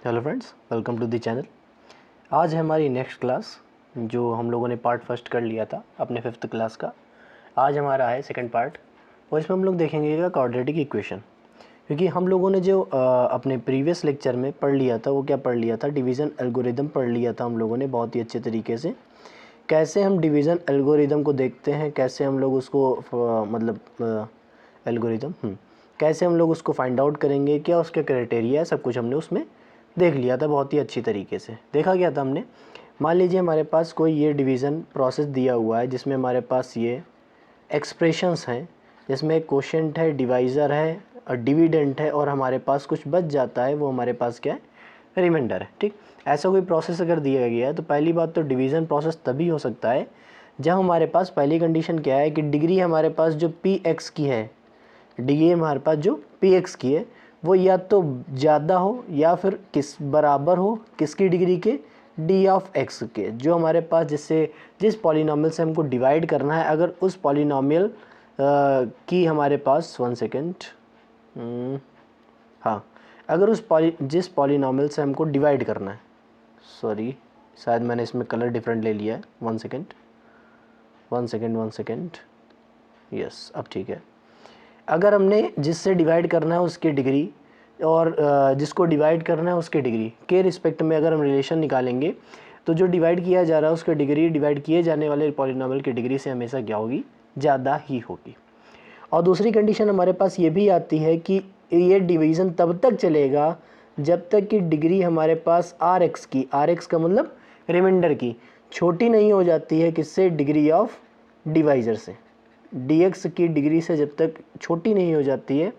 Hello friends, welcome to the channel. आज है हमारी नेक्स्ट क्लास जो हम लोगों ने पार्ट फर्स्ट कर लिया था अपने 5th क्लास का। आज हमारा है सेकंड पार्ट और इसमें हम लोग देखेंगे क्वाड्रेटिक इक्वेशन। क्योंकि हम लोगों ने जो अपने प्रीवियस लेक्चर में पढ़ लिया था वो क्या पढ़ लिया था, डिवीज़न एल्गोरिदम पढ़ लिया था हम लोगों ने बहुत ही अच्छे तरीके से। कैसे हम डिवीज़न एल्गोरिदम को देखते हैं, कैसे हम लोग उसको एल्गोरिदम कैसे हम लोग उसको फाइंड आउट करेंगे, क्या उसके क्राइटेरिया है, सब कुछ हमने उसमें देख लिया था बहुत ही अच्छी तरीके से। देखा गया था हमने। मान लीजिए हमारे पास कोई ये डिवीज़न प्रोसेस दिया हुआ है जिसमें हमारे पास ये एक्सप्रेशंस हैं, जिसमें एक कोशेंट है, डिवाइज़र है और डिविडेंट है और हमारे पास कुछ बच जाता है, वो हमारे पास क्या है, रिमाइंडर है। ठीक, ऐसा कोई प्रोसेस अगर दिया गया है तो पहली बात तो डिवीज़न प्रोसेस तभी हो सकता है जब हमारे पास पहली कंडीशन क्या है कि डिग्री हमारे पास जो पी एक्स की है, डिग्री हमारे पास जो पी एक्स की है वो या तो ज़्यादा हो या फिर किस बराबर हो किसकी डिग्री के, डी ऑफ एक्स के, जो हमारे पास जिस पॉलिनॉमियल से हमको डिवाइड करना है। अगर उस पॉलिनॉमियल की हमारे पास 1 सेकेंड, हाँ, अगर जिस पॉलिनॉमियल से हमको डिवाइड करना है, सॉरी शायद मैंने इसमें कलर डिफरेंट ले लिया है, 1 सेकेंड 1 सेकेंड, यस अब ठीक है। अगर हमने जिससे डिवाइड करना है उसकी डिग्री और जिसको डिवाइड करना है उसके डिग्री के रिस्पेक्ट में अगर हम रिलेशन निकालेंगे तो जो डिवाइड किया जा रहा है उसकी डिग्री डिवाइड किए जाने वाले पॉलिनॉमियल की डिग्री से हमेशा क्या होगी, ज़्यादा ही होगी। और दूसरी कंडीशन हमारे पास ये भी आती है कि ये डिवीज़न तब तक चलेगा जब तक कि डिग्री हमारे पास आर एक्स की, आर एक्स का मतलब रिमाइंडर की, छोटी नहीं हो जाती है किससे, डिग्री ऑफ डिवाइज़र से। dx की डिग्री से जब तक छोटी नहीं हो जाती है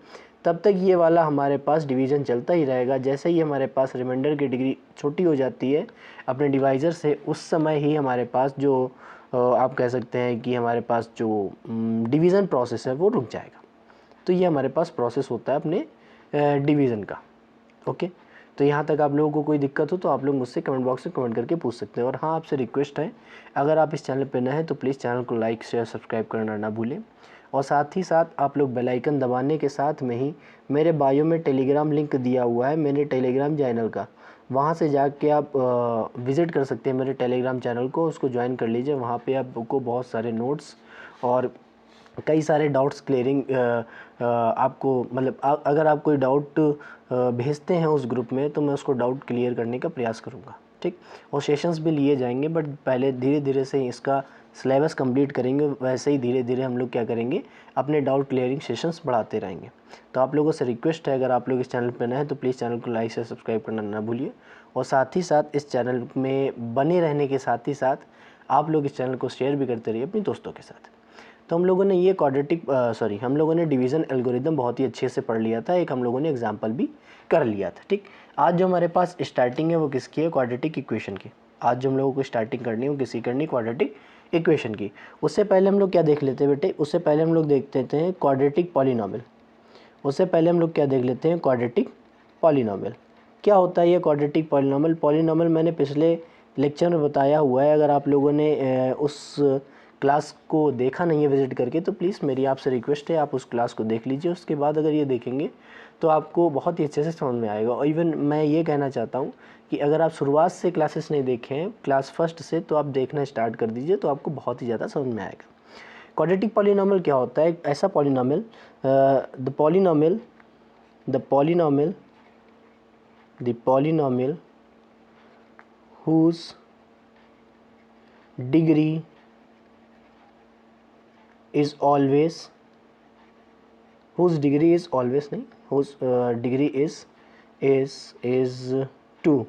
तब तक ये वाला हमारे पास डिवीज़न चलता ही रहेगा। जैसे ही हमारे पास रिमाइंडर की डिग्री छोटी हो जाती है अपने डिवाइज़र से, उस समय ही हमारे पास जो आप कह सकते हैं कि हमारे पास जो डिवीज़न प्रोसेस है वो रुक जाएगा। तो ये हमारे पास प्रोसेस होता है अपने डिवीज़न का। ओके, तो यहाँ तक आप लोगों को कोई दिक्कत हो तो आप लोग मुझसे कमेंट बॉक्स में कमेंट करके पूछ सकते हैं। और हाँ, आपसे रिक्वेस्ट है, अगर आप इस चैनल पर नए हैं तो प्लीज़ चैनल को लाइक शेयर सब्सक्राइब करना ना भूलें। और साथ ही साथ आप लोग बेल आइकन दबाने के साथ में ही मेरे बायो में टेलीग्राम लिंक दिया हुआ है मेरे टेलीग्राम चैनल का, वहाँ से जाके आप विज़िट कर सकते हैं मेरे टेलीग्राम चैनल को, उसको ज्वाइन कर लीजिए। वहाँ पे आपको बहुत सारे नोट्स और कई सारे डाउट्स क्लियरिंग आपको मतलब अगर आप कोई डाउट भेजते हैं उस ग्रुप में तो मैं उसको डाउट क्लियर करने का प्रयास करूँगा। ठीक, और सेशंस भी लिए जाएंगे, बट पहले धीरे धीरे से इसका सिलेबस कंप्लीट करेंगे, वैसे ही धीरे धीरे हम लोग क्या करेंगे, अपने डाउट क्लियरिंग सेशंस बढ़ाते रहेंगे। तो आप लोगों से रिक्वेस्ट है, अगर आप लोग इस चैनल पर नए हैं तो प्लीज़ चैनल को लाइक से सब्सक्राइब करना ना भूलिए। और साथ ही साथ इस चैनल में बने रहने के साथ ही साथ आप लोग इस चैनल को शेयर भी करते रहिए अपने दोस्तों के साथ। तो हम लोगों ने ये हम लोगों ने डिवीज़न एल्गोरिदम बहुत ही अच्छे से पढ़ लिया था, एक हम लोगों ने एग्जांपल भी कर लिया था। ठीक, आज जो हमारे पास स्टार्टिंग है वो किसकी है, क्वाड्रेटिक इक्वेशन की। आज जो हम लोगों को स्टार्टिंग करनी है वो किसी करनी, क्वाड्रेटिक इक्वेशन की। उससे पहले हम लोग क्या देख लेते हैं बेटे, उससे पहले हम लोग देख लेते हैं क्वाड्रेटिक पॉलिनॉमियल। उससे पहले हम लोग क्या देख लेते हैं, क्वाड्रेटिक पॉलिनॉमियल। क्या होता है ये क्वाड्रेटिक पॉलिनॉमियल? पॉलिनॉमियल मैंने पिछले लेक्चर में बताया हुआ है, अगर आप लोगों ने उस क्लास को देखा नहीं है विज़िट करके तो प्लीज़ मेरी आपसे रिक्वेस्ट है आप उस क्लास को देख लीजिए। उसके बाद अगर ये देखेंगे तो आपको बहुत ही अच्छे से समझ में आएगा। और इवन मैं ये कहना चाहता हूँ कि अगर आप शुरुआत से क्लासेस नहीं देखे हैं, क्लास फर्स्ट से, तो आप देखना स्टार्ट कर दीजिए, तो आपको बहुत ही ज़्यादा समझ में आएगा। क्वाड्रेटिक पॉलिनॉमियल क्या होता है? एक ऐसा polynomial, the polynomial whose degree is always whose degree is 2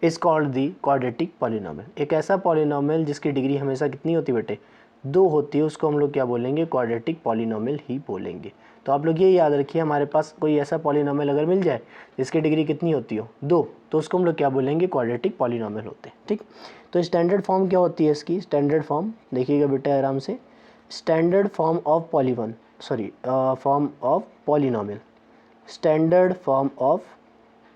is called the quadratic polynomial। एक ऐसा पॉलिनॉमियल जिसकी डिग्री हमेशा कितनी होती है बेटे, 2 होती है, उसको हम लोग क्या बोलेंगे, क्वाड्रेटिक पॉलिनॉमियल ही बोलेंगे। तो आप लोग ये याद रखिए, हमारे पास कोई ऐसा पॉलिनॉमियल अगर मिल जाए जिसकी डिग्री कितनी होती हो, 2, तो उसको हम लोग क्या बोलेंगे, क्वाड्रेटिक पॉलिनॉमियल होते हैं। ठीक, तो स्टैंडर्ड फॉर्म क्या होती है इसकी? स्टैंडर्ड फॉर्म देखिएगा बेटा आराम से, standard form of form of polynomial, standard form of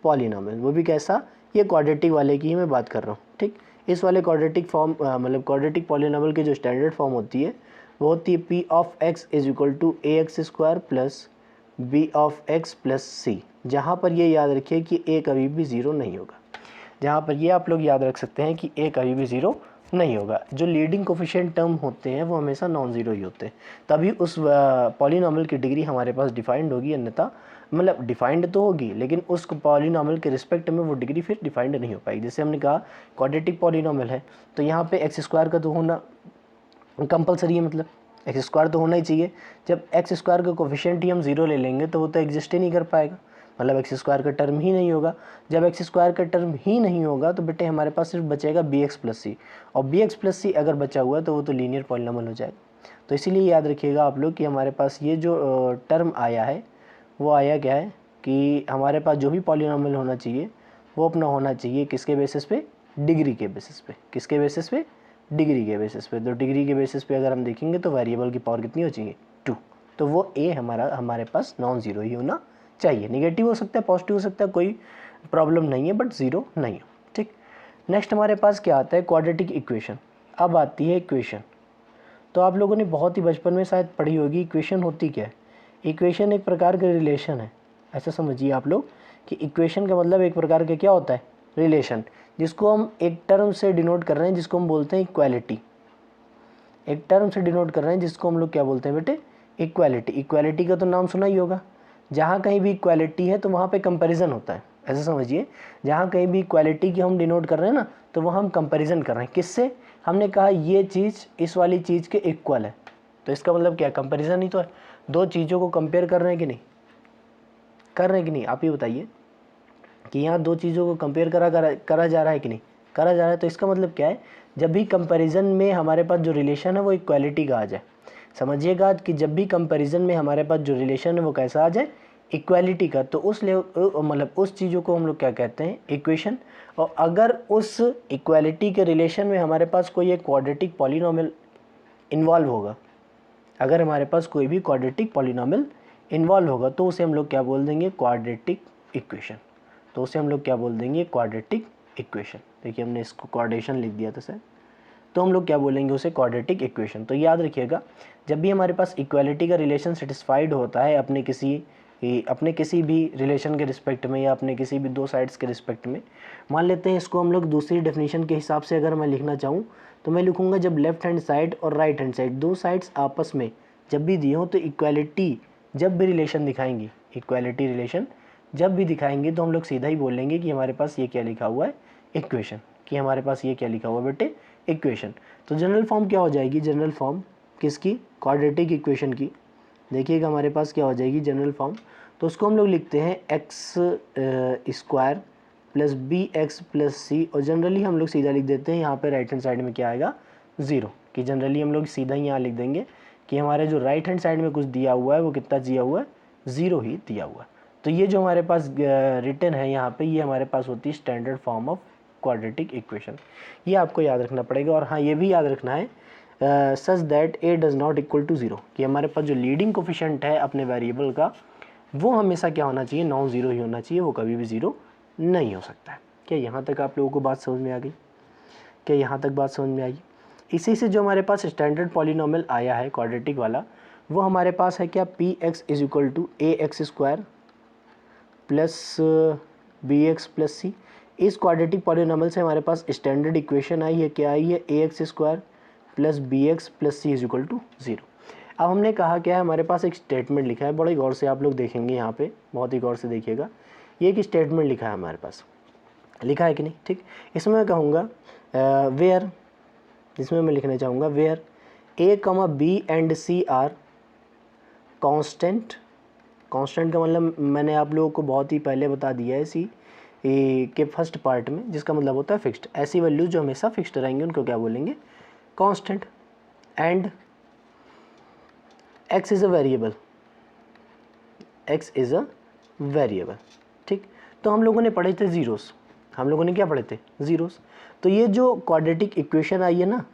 polynomial, वो भी कैसा, ये क्वाड्रेटिक वाले की ही मैं बात कर रहा हूँ। ठीक, इस वाले क्वाड्रेटिक फॉर्म मतलब क्वाड्रेटिक पॉलिनॉमियल की जो स्टैंडर्ड फॉर्म होती है वो होती है P of x is equal to A x square plus B of X plus C, जहाँ पर ये याद रखिए कि ए कभी भी ज़ीरो नहीं होगा। जहाँ पर ये आप लोग याद रख सकते हैं कि ए कभी भी ज़ीरो नहीं होगा। जो लीडिंग कोफिशिएंट टर्म होते हैं वो हमेशा नॉन ज़ीरो ही होते हैं, तभी उस पॉलिनॉमियल की डिग्री हमारे पास डिफाइंड होगी, अन्यथा मतलब डिफाइंड तो होगी लेकिन उस पॉलिनॉमियल के रिस्पेक्ट में वो डिग्री फिर डिफाइंड नहीं हो पाएगी। जैसे हमने कहा क्वाड्रेटिक पॉलिनॉमियल है तो यहाँ पे एक्स स्क्वायर का तो होना कंपलसरी है, मतलब एक्स स्क्वायर तो होना ही चाहिए। जब एक्स स्क्वायर का कोफिशिएंट ही हम ज़ीरो ले लेंगे तो वो तो एग्जिस्ट ही नहीं कर पाएगा, मतलब एक्स स्क्वायर का टर्म ही नहीं होगा। जब एक्स स्क्वायर का टर्म ही नहीं होगा तो बेटे हमारे पास सिर्फ बचेगा बी एक्स प्लस सी, और बी एक्स प्लस सी अगर बचा हुआ है तो वो तो लीनियर पॉलिनॉमियल हो जाएगा। तो इसीलिए याद रखिएगा आप लोग कि हमारे पास ये जो टर्म आया है वो आया क्या है कि हमारे पास जो भी पॉलिनॉमियल होना चाहिए वो अपना होना चाहिए किसके बेसिस पे, डिग्री के बेसिस पे। किसके बेसिस पे, डिग्री के बेसिस पे। तो डिग्री के बेसिस पे अगर हम देखेंगे तो वेरिएबल की पावर कितनी हो चाहिए, 2। तो वो ए हमारे पास नॉन ज़ीरो ही होना चाहिए। निगेटिव हो सकता है, पॉजिटिव हो सकता है, कोई प्रॉब्लम नहीं है, बट ज़ीरो नहीं हो। ठीक, नेक्स्ट हमारे पास क्या आता है, क्वाड्रेटिक इक्वेशन। अब आती है इक्वेशन। तो आप लोगों ने बहुत ही बचपन में शायद पढ़ी होगी इक्वेशन होती क्या है। इक्वेशन एक प्रकार का रिलेशन है, ऐसा समझिए आप लोग कि इक्वेशन का मतलब एक प्रकार का क्या होता है, रिलेशन, जिसको हम एक टर्म से डिनोट कर रहे हैं जिसको हम बोलते हैं इक्वालिटी। एक टर्म से डिनोट कर रहे हैं जिसको हम लोग क्या बोलते हैं बेटे, इक्वालिटी। इक्वालिटी का तो नाम सुना ही होगा। जहाँ कहीं भी इक्वालिटी है तो वहाँ पे कंपैरिजन होता है, ऐसा समझिए। जहाँ कहीं भी इक्वालिटी की हम डिनोट कर रहे हैं ना तो वहाँ हम कंपैरिजन कर रहे हैं। किससे, हमने कहा ये चीज़ इस वाली चीज़ के इक्वल है, तो इसका मतलब क्या है, कंपैरिजन ही तो है। दो चीज़ों को कंपेयर कर रहे हैं कि नहीं, कर रहे हैं कि नहीं, आप ही बताइए कि यहाँ दो चीज़ों को कंपेयर करा जा रहा है कि नहीं, करा जा रहा है। तो इसका मतलब क्या है, जब भी कंपैरिजन में हमारे पास जो रिलेशन है वो इक्वालिटी का आ जाए। समझिएगा कि जब भी कंपैरिजन में हमारे पास जो रिलेशन है वो कैसा आ जाए, इक्वालिटी का, तो उस मतलब उस चीज़ों को हम लोग क्या कहते हैं, इक्वेशन। और अगर उस इक्वालिटी के रिलेशन में हमारे पास कोई एक क्वाड्रेटिक पॉलिनॉमियल इन्वॉल्व होगा, अगर हमारे पास कोई भी क्वाड्रेटिक पॉलिनॉमियल इन्वॉल्व होगा तो उसे हम लोग क्या बोल देंगे, क्वाड्रेटिक इक्वेशन। तो उसे हम लोग क्या बोल देंगे, क्वाड्रेटिक इक्वेशन। देखिए हमने इसको क्वाड्रेशन लिख दिया था सर, तो हम लोग क्या बोलेंगे उसे, क्वाड्रेटिक इक्वेशन। तो याद रखिएगा जब भी हमारे पास इक्वालिटी का रिलेशन सेटिस्फाइड होता है अपने किसी भी रिलेशन के रिस्पेक्ट में या अपने किसी भी दो साइड्स के रिस्पेक्ट में, मान लेते हैं इसको हम लोग दूसरी डेफिनेशन के हिसाब से अगर मैं लिखना चाहूँ तो मैं लिखूँगा जब लेफ्ट हैंड साइड और राइट हैंड साइड दो साइड्स आपस में जब भी दिए हों तो इक्वालिटी जब भी रिलेशन दिखाएंगी, इक्वालिटी रिलेशन जब भी दिखाएंगे तो हम लोग सीधा ही बोलेंगे कि हमारे पास ये क्या लिखा हुआ है, इक्वेशन। कि हमारे पास ये क्या लिखा हुआ है बेटे, इक्वेशन। तो जनरल फॉर्म क्या हो जाएगी, जनरल फॉर्म किसकी, क्वाड्रेटिक इक्वेशन की। देखिएगा हमारे पास क्या हो जाएगी जनरल फॉर्म, तो उसको हम लोग लिखते हैं X square plus B x plus C, और जनरली हम लोग सीधा लिख देते हैं यहाँ पे राइट हैंड साइड में क्या आएगा, ज़ीरो। कि जनरली हम लोग सीधा ही यहाँ लिख देंगे कि हमारे जो राइट हैंड साइड में कुछ दिया हुआ है वो कितना दिया हुआ है, ज़ीरो ही दिया हुआ है। तो ये जो हमारे पास रिटन है यहाँ पे, ये हमारे पास होती है standard form of quadratic equation. ये आपको याद रखना पड़ेगा। और हाँ ये भी याद रखना है such that A does not equal to zero, कि हमारे पास जो लीडिंग कोफिशिएंट है अपने वेरिएबल का वो हमेशा क्या होना चाहिए, नॉन ज़ीरो ही होना चाहिए, वो कभी भी ज़ीरो नहीं हो सकता है। क्या यहाँ तक आप लोगों को बात समझ में आ गई, क्या यहाँ तक बात समझ में आई। इसी से जो हमारे पास स्टैंडर्ड पॉलिनॉमियल आया है क्वाड्रेटिक वाला, वो हमारे पास है क्या, P X is equal to A x square plus B x plus C. इस क्वाड्रेटिक पॉलिनॉमियल से हमारे पास स्टैंडर्ड इक्वेशन आई है, क्या आई है, A x square plus B x plus C is equal to zero. अब हमने कहा क्या है, हमारे पास एक स्टेटमेंट लिखा है, बड़े गौर से आप लोग देखेंगे यहाँ पे, बहुत ही गौर से देखिएगा। ये एक स्टेटमेंट लिखा है हमारे पास, लिखा है कि नहीं, ठीक। इसमें मैं कहूँगा वेयर, इसमें मैं लिखना चाहूँगा where A comma B and C are constant. Constant का मतलब मैंने आप लोगों को बहुत ही पहले बता दिया है सी के फर्स्ट पार्ट में, जिसका मतलब होता है फिक्स्ड। ऐसी वैल्यूज जो हमेशा फिक्स्ड रहेंगे उनको क्या बोलेंगे, constant. And x is a variable, x is a variable, ठीक। तो हम लोगों ने पढ़े थे ज़ीरोस, हम लोगों ने क्या पढ़े थे, ज़ीरोस। तो ये जो क्वाड्रेटिक इक्वेशन आई है ना,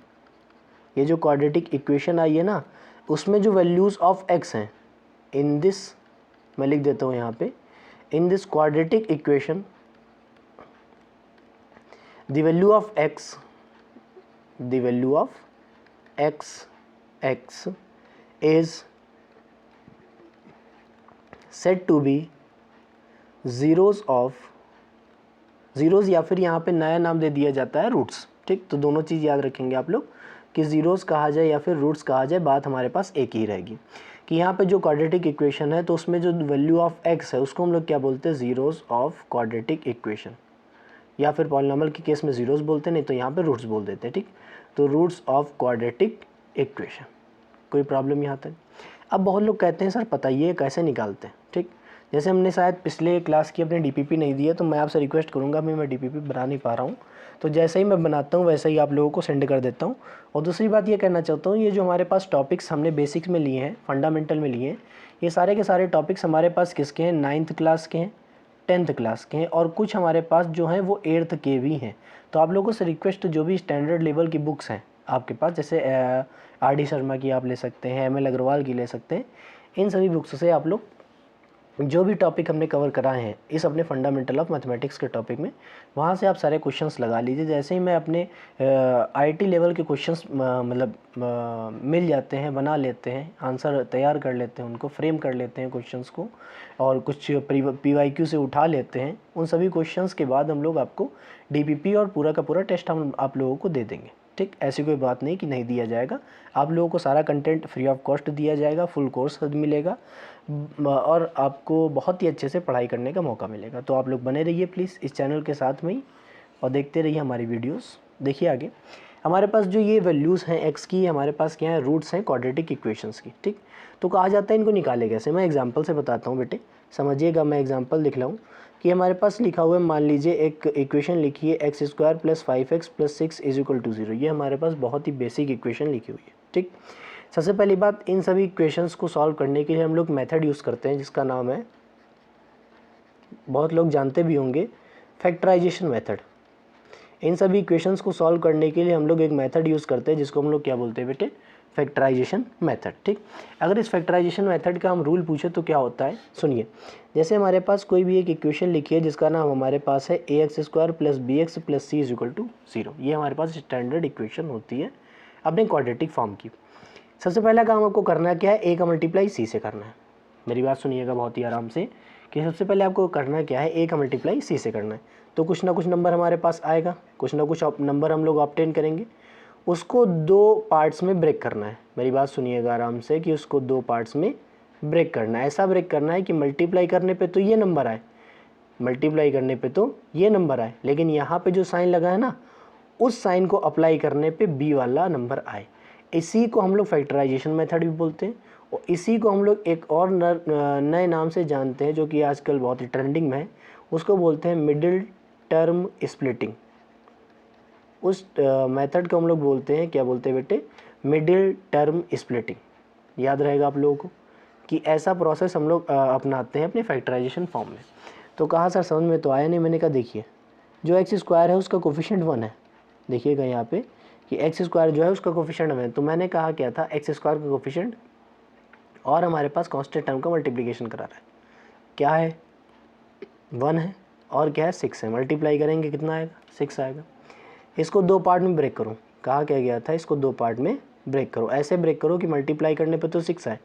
ये जो क्वाड्रेटिक इक्वेशन आई है ना, उसमें जो वैल्यूज़ ऑफ x हैं इन दिस, मैं लिख देता हूँ यहाँ पे, in this quadratic equation the value of x, the value of x is said to be zeros of, zeros या फिर यहाँ पे नया नाम दे दिया जाता है रूट्स, ठीक। तो दोनों चीज़ याद रखेंगे आप लोग कि ज़ीरोज़ कहा जाए या फिर रूट्स कहा जाए, बात हमारे पास एक ही रहेगी कि यहाँ पे जो क्वाड्रेटिक इक्वेशन है तो उसमें जो वैल्यू ऑफ एक्स है उसको हम लोग क्या बोलते हैं, ज़ीरोज़ ऑफ क्वाड्रेटिक इक्वेशन, या फिर पॉलिनॉमियल के केस में ज़ीरोज़ बोलते हैं, नहीं तो यहाँ पे रूट्स बोल देते हैं, ठीक। तो रूट्स ऑफ क्वाड्रेटिक इक्वेशन, कोई प्रॉब्लम यहाँ तक। अब बहुत लोग कहते हैं सर बताइए कैसे निकालते हैं, ठीक। जैसे हमने शायद पिछले क्लास की अपने डीपीपी नहीं दी है, तो मैं आपसे रिक्वेस्ट करूँगा, मैं डीपीपी बना नहीं पा रहा हूँ, तो जैसे ही मैं बनाता हूँ वैसे ही आप लोगों को सेंड कर देता हूँ। और दूसरी बात ये कहना चाहता हूँ, ये जो हमारे पास टॉपिक्स हमने बेसिक्स में लिए हैं, फंडामेंटल में लिए हैं, ये सारे के सारे टॉपिक्स हमारे पास किसके हैं, 9th क्लास के हैं, 10th क्लास के हैं, और कुछ हमारे पास जो हैं वो 8th के भी हैं। तो आप लोगों से रिक्वेस्ट, जो भी स्टैंडर्ड लेवल की बुक्स हैं आपके पास, जैसे आर.डी. शर्मा की आप ले सकते हैं, एम.एल. अग्रवाल की ले सकते हैं, इन सभी बुक्स से आप लोग जो भी टॉपिक हमने कवर कराए हैं इस अपने फंडामेंटल ऑफ मैथमेटिक्स के टॉपिक में, वहाँ से आप सारे क्वेश्चंस लगा लीजिए। जैसे ही मैं अपने आईटी लेवल के क्वेश्चंस मिल जाते हैं, बना लेते हैं, आंसर तैयार कर लेते हैं, उनको फ्रेम कर लेते हैं क्वेश्चंस को, और कुछ PYQ से उठा लेते हैं, उन सभी क्वेश्चंस के बाद हम लोग आपको DPP और पूरा का पूरा टेस्ट हम आप लोगों को दे देंगे, ठीक। ऐसी कोई बात नहीं कि नहीं दिया जाएगा, आप लोगों को सारा कंटेंट फ्री ऑफ कॉस्ट दिया जाएगा, फुल कोर्स मिलेगा, और आपको बहुत ही अच्छे से पढ़ाई करने का मौका मिलेगा। तो आप लोग बने रहिए प्लीज़ इस चैनल के साथ में ही, और देखते रहिए हमारी वीडियोस। देखिए आगे हमारे पास जो ये वैल्यूज़ हैं एक्स की, हमारे पास क्या है, रूट्स हैं क्वाड्रेटिक इक्वेशंस की, ठीक। तो कहा जाता है इनको निकाले कैसे, मैं एग्जांपल से बताता हूँ बेटे, समझिएगा। मैं एग्जांपल लिख लाऊँ कि हमारे पास लिखा हुआ है, मान लीजिए एक इक्वेशन लिखी है x² + 5x + 6 = 0। ये हमारे पास बहुत ही बेसिक इक्वेशन लिखी हुई है, ठीक। सबसे पहली बात, इन सभी इक्वेशंस को सॉल्व करने के लिए हम लोग मेथड यूज़ करते हैं जिसका नाम है, बहुत लोग जानते भी होंगे, फैक्टराइजेशन मेथड। इन सभी इक्वेशंस को सॉल्व करने के लिए हम लोग एक मेथड यूज़ करते हैं जिसको हम लोग क्या बोलते हैं बेटे, फैक्टराइजेशन मेथड, ठीक। अगर इस फैक्टराइजेशन मेथड का हम रूल पूछे तो क्या होता है, सुनिए। जैसे हमारे पास कोई भी एक इक्वेशन लिखी है जिसका नाम हमारे पास है ax² + bx + c = 0। ये हमारे पास स्टैंडर्ड इक्वेशन होती है अपने क्वाड्रेटिक फॉर्म की। सबसे पहला काम आपको करना क्या है, a का मल्टीप्लाई c से करना है। मेरी बात सुनिएगा बहुत ही आराम से, कि सबसे पहले आपको करना क्या है, a का मल्टीप्लाई c से करना है। तो कुछ ना कुछ नंबर हमारे पास आएगा, कुछ ना कुछ नंबर हम लोग ऑब्टेन करेंगे, उसको दो पार्ट्स में ब्रेक करना है। मेरी बात सुनिएगा आराम से, कि उसको दो पार्ट्स में ब्रेक करना है। ऐसा ब्रेक करना है कि मल्टीप्लाई करने पे तो ये नंबर आए, मल्टीप्लाई करने पे तो ये नंबर आए, लेकिन यहाँ पे जो साइन लगा है ना, उस साइन को अप्लाई करने पे b वाला नंबर आए। इसी को हम लोग फैक्टराइजेशन मेथड भी बोलते हैं, और इसी को हम लोग एक और नए नाम से जानते हैं जो कि आजकल बहुत ही ट्रेंडिंग में है, उसको बोलते हैं मिडिल टर्म स्प्लिटिंग। उस मेथड को हम लोग बोलते हैं, क्या बोलते हैं बेटे, मिडिल टर्म स्प्लिटिंग। याद रहेगा आप लोगों को कि ऐसा प्रोसेस हम लोग अपनाते हैं अपने फैक्टराइजेशन फॉर्म में। तो कहा सर समझ में तो आया नहीं, मैंने कहा देखिए, जो x² है उसका कोफिशिएंट 1 है, देखिएगा यहाँ पे कि x² जो है उसका कोफिशिएंट 1 है। तो मैंने कहा क्या था, x² का कोफिशिएंट, और हमारे पास कांस्टेंट टर्म का मल्टीप्लिकेशन करा रहा है, क्या है, 1 है, और क्या है, 6 है। मल्टीप्लाई करेंगे कितना आएगा, 6 आएगा। इसको दो पार्ट में ब्रेक करो, कहा क्या गया था, इसको दो पार्ट में ब्रेक करो। ऐसे ब्रेक करो कि मल्टीप्लाई करने पे तो 6 है,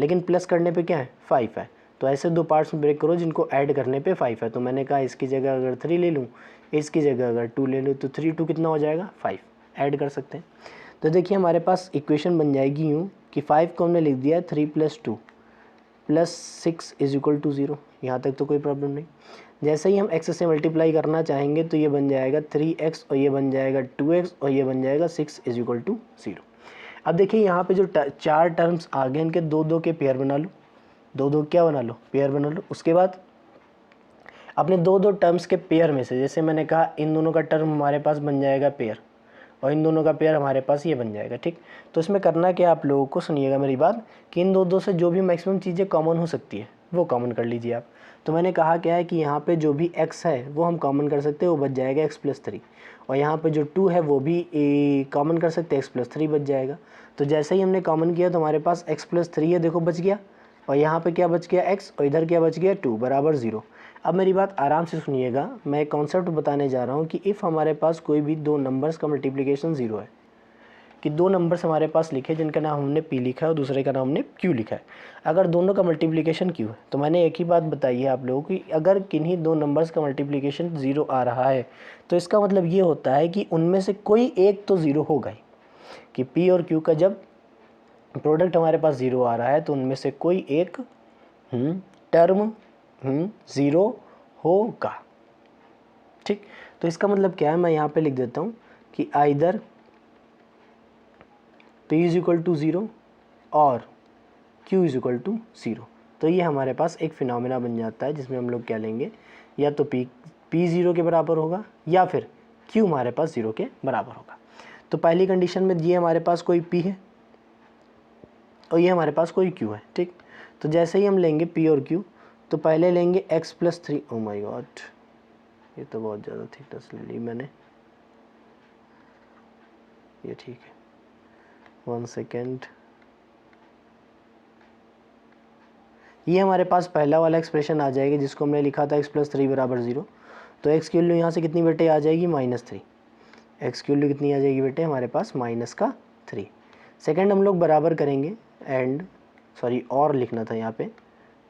लेकिन प्लस करने पे क्या है, 5 है। तो ऐसे दो पार्ट्स में ब्रेक करो जिनको ऐड करने पे 5 है। तो मैंने कहा इसकी जगह अगर 3 ले लूँ, इसकी जगह अगर 2 ले लूँ, तो 3 2 कितना हो जाएगा, 5। ऐड कर सकते हैं। तो देखिए हमारे पास इक्वेशन बन जाएगी यूँ कि 5 को हमने लिख दिया 3 + 2 + 6 = 0। यहाँ तक तो कोई प्रॉब्लम नहीं। जैसे ही हम x से मल्टीप्लाई करना चाहेंगे तो ये बन जाएगा 3x, और ये बन जाएगा 2x, और ये बन जाएगा 6 = 0। अब देखिए यहाँ पे जो चार टर्म्स आ गए, इनके दो दो के पेयर बना लो, दो दो क्या बना लो, पेयर बना लो। उसके बाद अपने दो दो टर्म्स के पेयर में से, जैसे मैंने कहा इन दोनों का टर्म हमारे पास बन जाएगा पेयर, और इन दोनों का पेयर हमारे पास ये बन जाएगा, ठीक। तो इसमें करना क्या, आप लोगों को सुनिएगा मेरी बात, कि इन दो से जो भी मैक्सिमम चीज़ें कॉमन हो सकती है वो कॉमन कर लीजिए आप। तो मैंने कहा क्या है कि यहाँ पे जो भी x है वो हम कॉमन कर सकते हैं, वो बच जाएगा x + 3, और यहाँ पे जो 2 है वो भी कॉमन कर सकते हैं, x + 3 बच जाएगा। तो जैसे ही हमने कॉमन किया तो हमारे पास x + 3 है, देखो बच गया, और यहाँ पे क्या बच गया, x, और इधर क्या बच गया, 2 = 0। अब मेरी बात आराम से सुनिएगा, मैं एक कॉन्सेप्ट बताने जा रहा हूँ कि इफ़ हमारे पास कोई भी दो नंबर्स का मल्टीप्लिकेशन 0 है, कि दो नंबर्स हमारे पास लिखे जिनका नाम हमने p लिखा है और दूसरे का नाम हमने q लिखा है। अगर दोनों का मल्टीप्लिकेशन q है तो मैंने एक ही बात बताई है आप लोगों को कि अगर किन्हीं दो नंबर्स का मल्टीप्लिकेशन 0 आ रहा है तो इसका मतलब ये होता है कि उनमें से कोई एक तो 0 होगा ही, कि p और q का जब प्रोडक्ट हमारे पास 0 आ रहा है तो उनमें से कोई एक टर्म 0 होगा। ठीक, तो इसका मतलब क्या है, मैं यहाँ पे लिख देता हूँ कि either p is equal to 0 or q is equal to 0। तो ये हमारे पास एक फिनोमेना बन जाता है जिसमें हम लोग क्या लेंगे, या तो p 0 के बराबर होगा या फिर q हमारे पास 0 के बराबर होगा। तो पहली कंडीशन में ये हमारे पास कोई p है और ये हमारे पास कोई q है। ठीक, तो जैसे ही हम लेंगे p और q तो पहले लेंगे x प्लस 3। ओ माई गॉड, ये तो बहुत ज़्यादा थिकनेस ले ली मैंने, ये ठीक है, 1 सेकेंड। ये हमारे पास पहला वाला एक्सप्रेशन आ जाएगा जिसको हमने लिखा था x प्लस 3 बराबर 0। तो x की वैल्यू यहाँ से कितनी बेटे आ जाएगी, -3। x की वैल्यू कितनी आ जाएगी बेटे हमारे पास, -3। सेकेंड हम लोग बराबर करेंगे एंड और लिखना था यहाँ पे